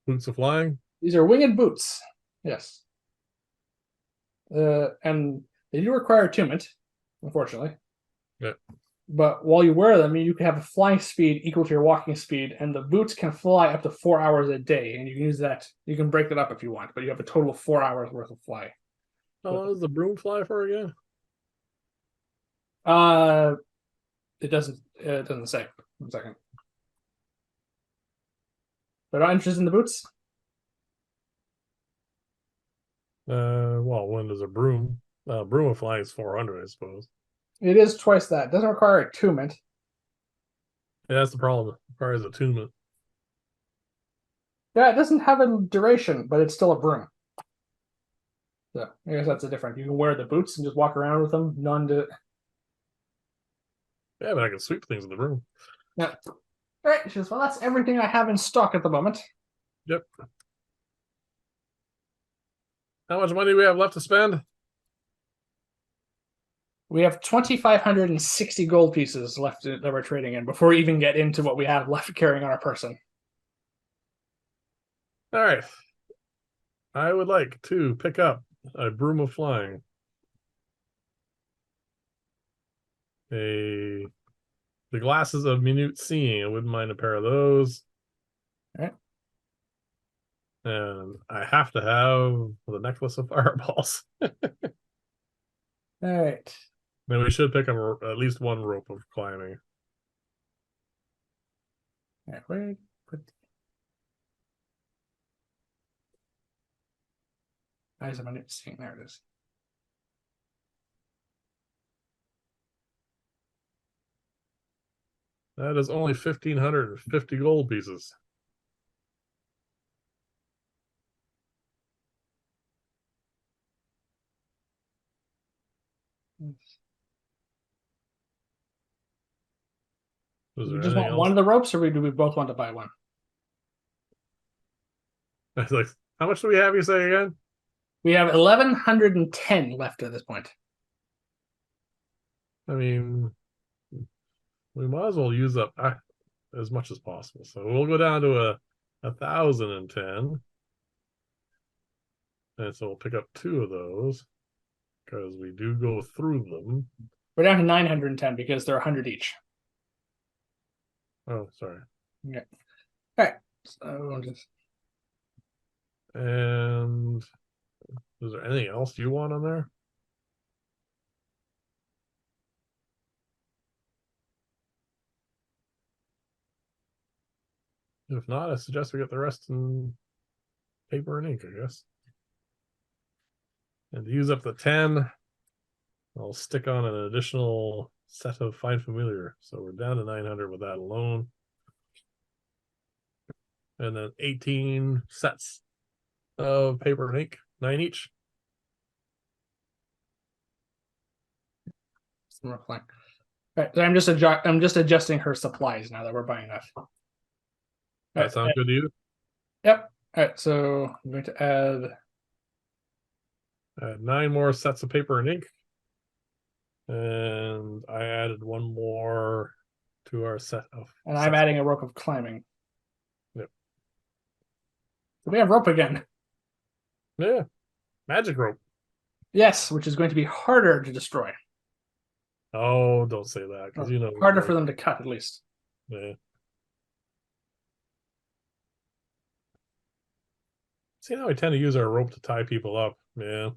Boots of flying? These are winged boots. Yes. And they do require attunement, unfortunately. Yeah. But while you wear them, you can have a flying speed equal to your walking speed, and the boots can fly up to 4 hours a day. And you can use that. You can break that up if you want, but you have a total of 4 hours worth of fly. How long does the broom fly for again? Uh, it doesn't. It doesn't say. 1 second. They're not interested in the boots. Well, when does a broom of flying is 400, I suppose. It is twice that. It doesn't require attunement. Yeah, that's the problem. It requires attunement. Yeah, it doesn't have a duration, but it's still a broom. So I guess that's the difference. You can wear the boots and just walk around with them. None to. Yeah, but I can sweep things with the broom. Yeah. All right. She says, well, that's everything I have in stock at the moment. Yep. How much money do we have left to spend? We have 2,560 gold pieces left that we're trading in before we even get into what we have left carrying on our person. All right. I would like to pick up a broom of flying. The glasses of minute seeing. I wouldn't mind a pair of those. All right. And I have to have the necklace of fireballs. All right. Then we should pick up at least one rope of climbing. All right. Where put? Eyes of my seeing. There it is. That is only 1,550 gold pieces. Do Was we there just anything want one else? of the ropes, or do we both want to buy one? I was like, how much do we have? You say again? We have 1,110 left at this point. I mean, we might as well use up as much as possible. So we'll go down to 1,010. And so we'll pick up two of those because we do go through them. We're down to 910 because they're 100 each. Oh, sorry. Yeah. All right. So we'll just. And is there anything else you want on there? If not, I suggest we get the rest in paper and ink, I guess. And to use up the 10, I'll stick on an additional set of Find Familiar. So we're down to 900 with that alone. And then 18 sets of paper and ink, 9 each. All right. So I'm just adjusting her supplies now that we're buying enough. That sounds good to you? Yep. All right. So I'm going to add 9 more sets of paper and ink. And I added one more to our set of. And I'm adding a rope of climbing. Yep. So we have rope again. Yeah. Magic rope. Yes, which is going to be harder to destroy. Oh, don't say that, because you know harder for them to cut, at least. Yeah. See how we tend to use our rope to tie people up. Yeah.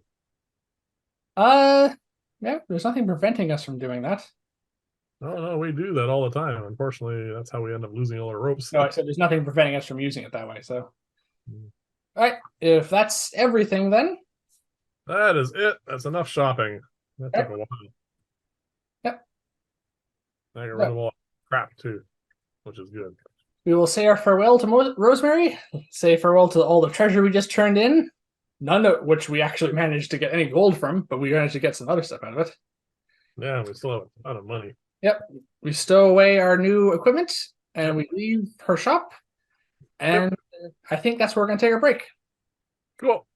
Yeah, there's nothing preventing us from doing that. No, we do that all the time. Unfortunately, that's how we end up losing all our ropes. No, I said there's nothing preventing us from using it that way. So, Mm. all right, if that's everything, then That is it. That's enough shopping. That took a while. Yep. I got rid of all that crap too, which is good. We will say our farewell to Rosemary. Say farewell to all the treasure we just turned in. None of which we actually managed to get any gold from, but we managed to get some other stuff out of it. Yeah, we still have a ton of money. Yep. We stow away our new equipment and we leave her shop. And I think that's where we're going to take a break. Cool.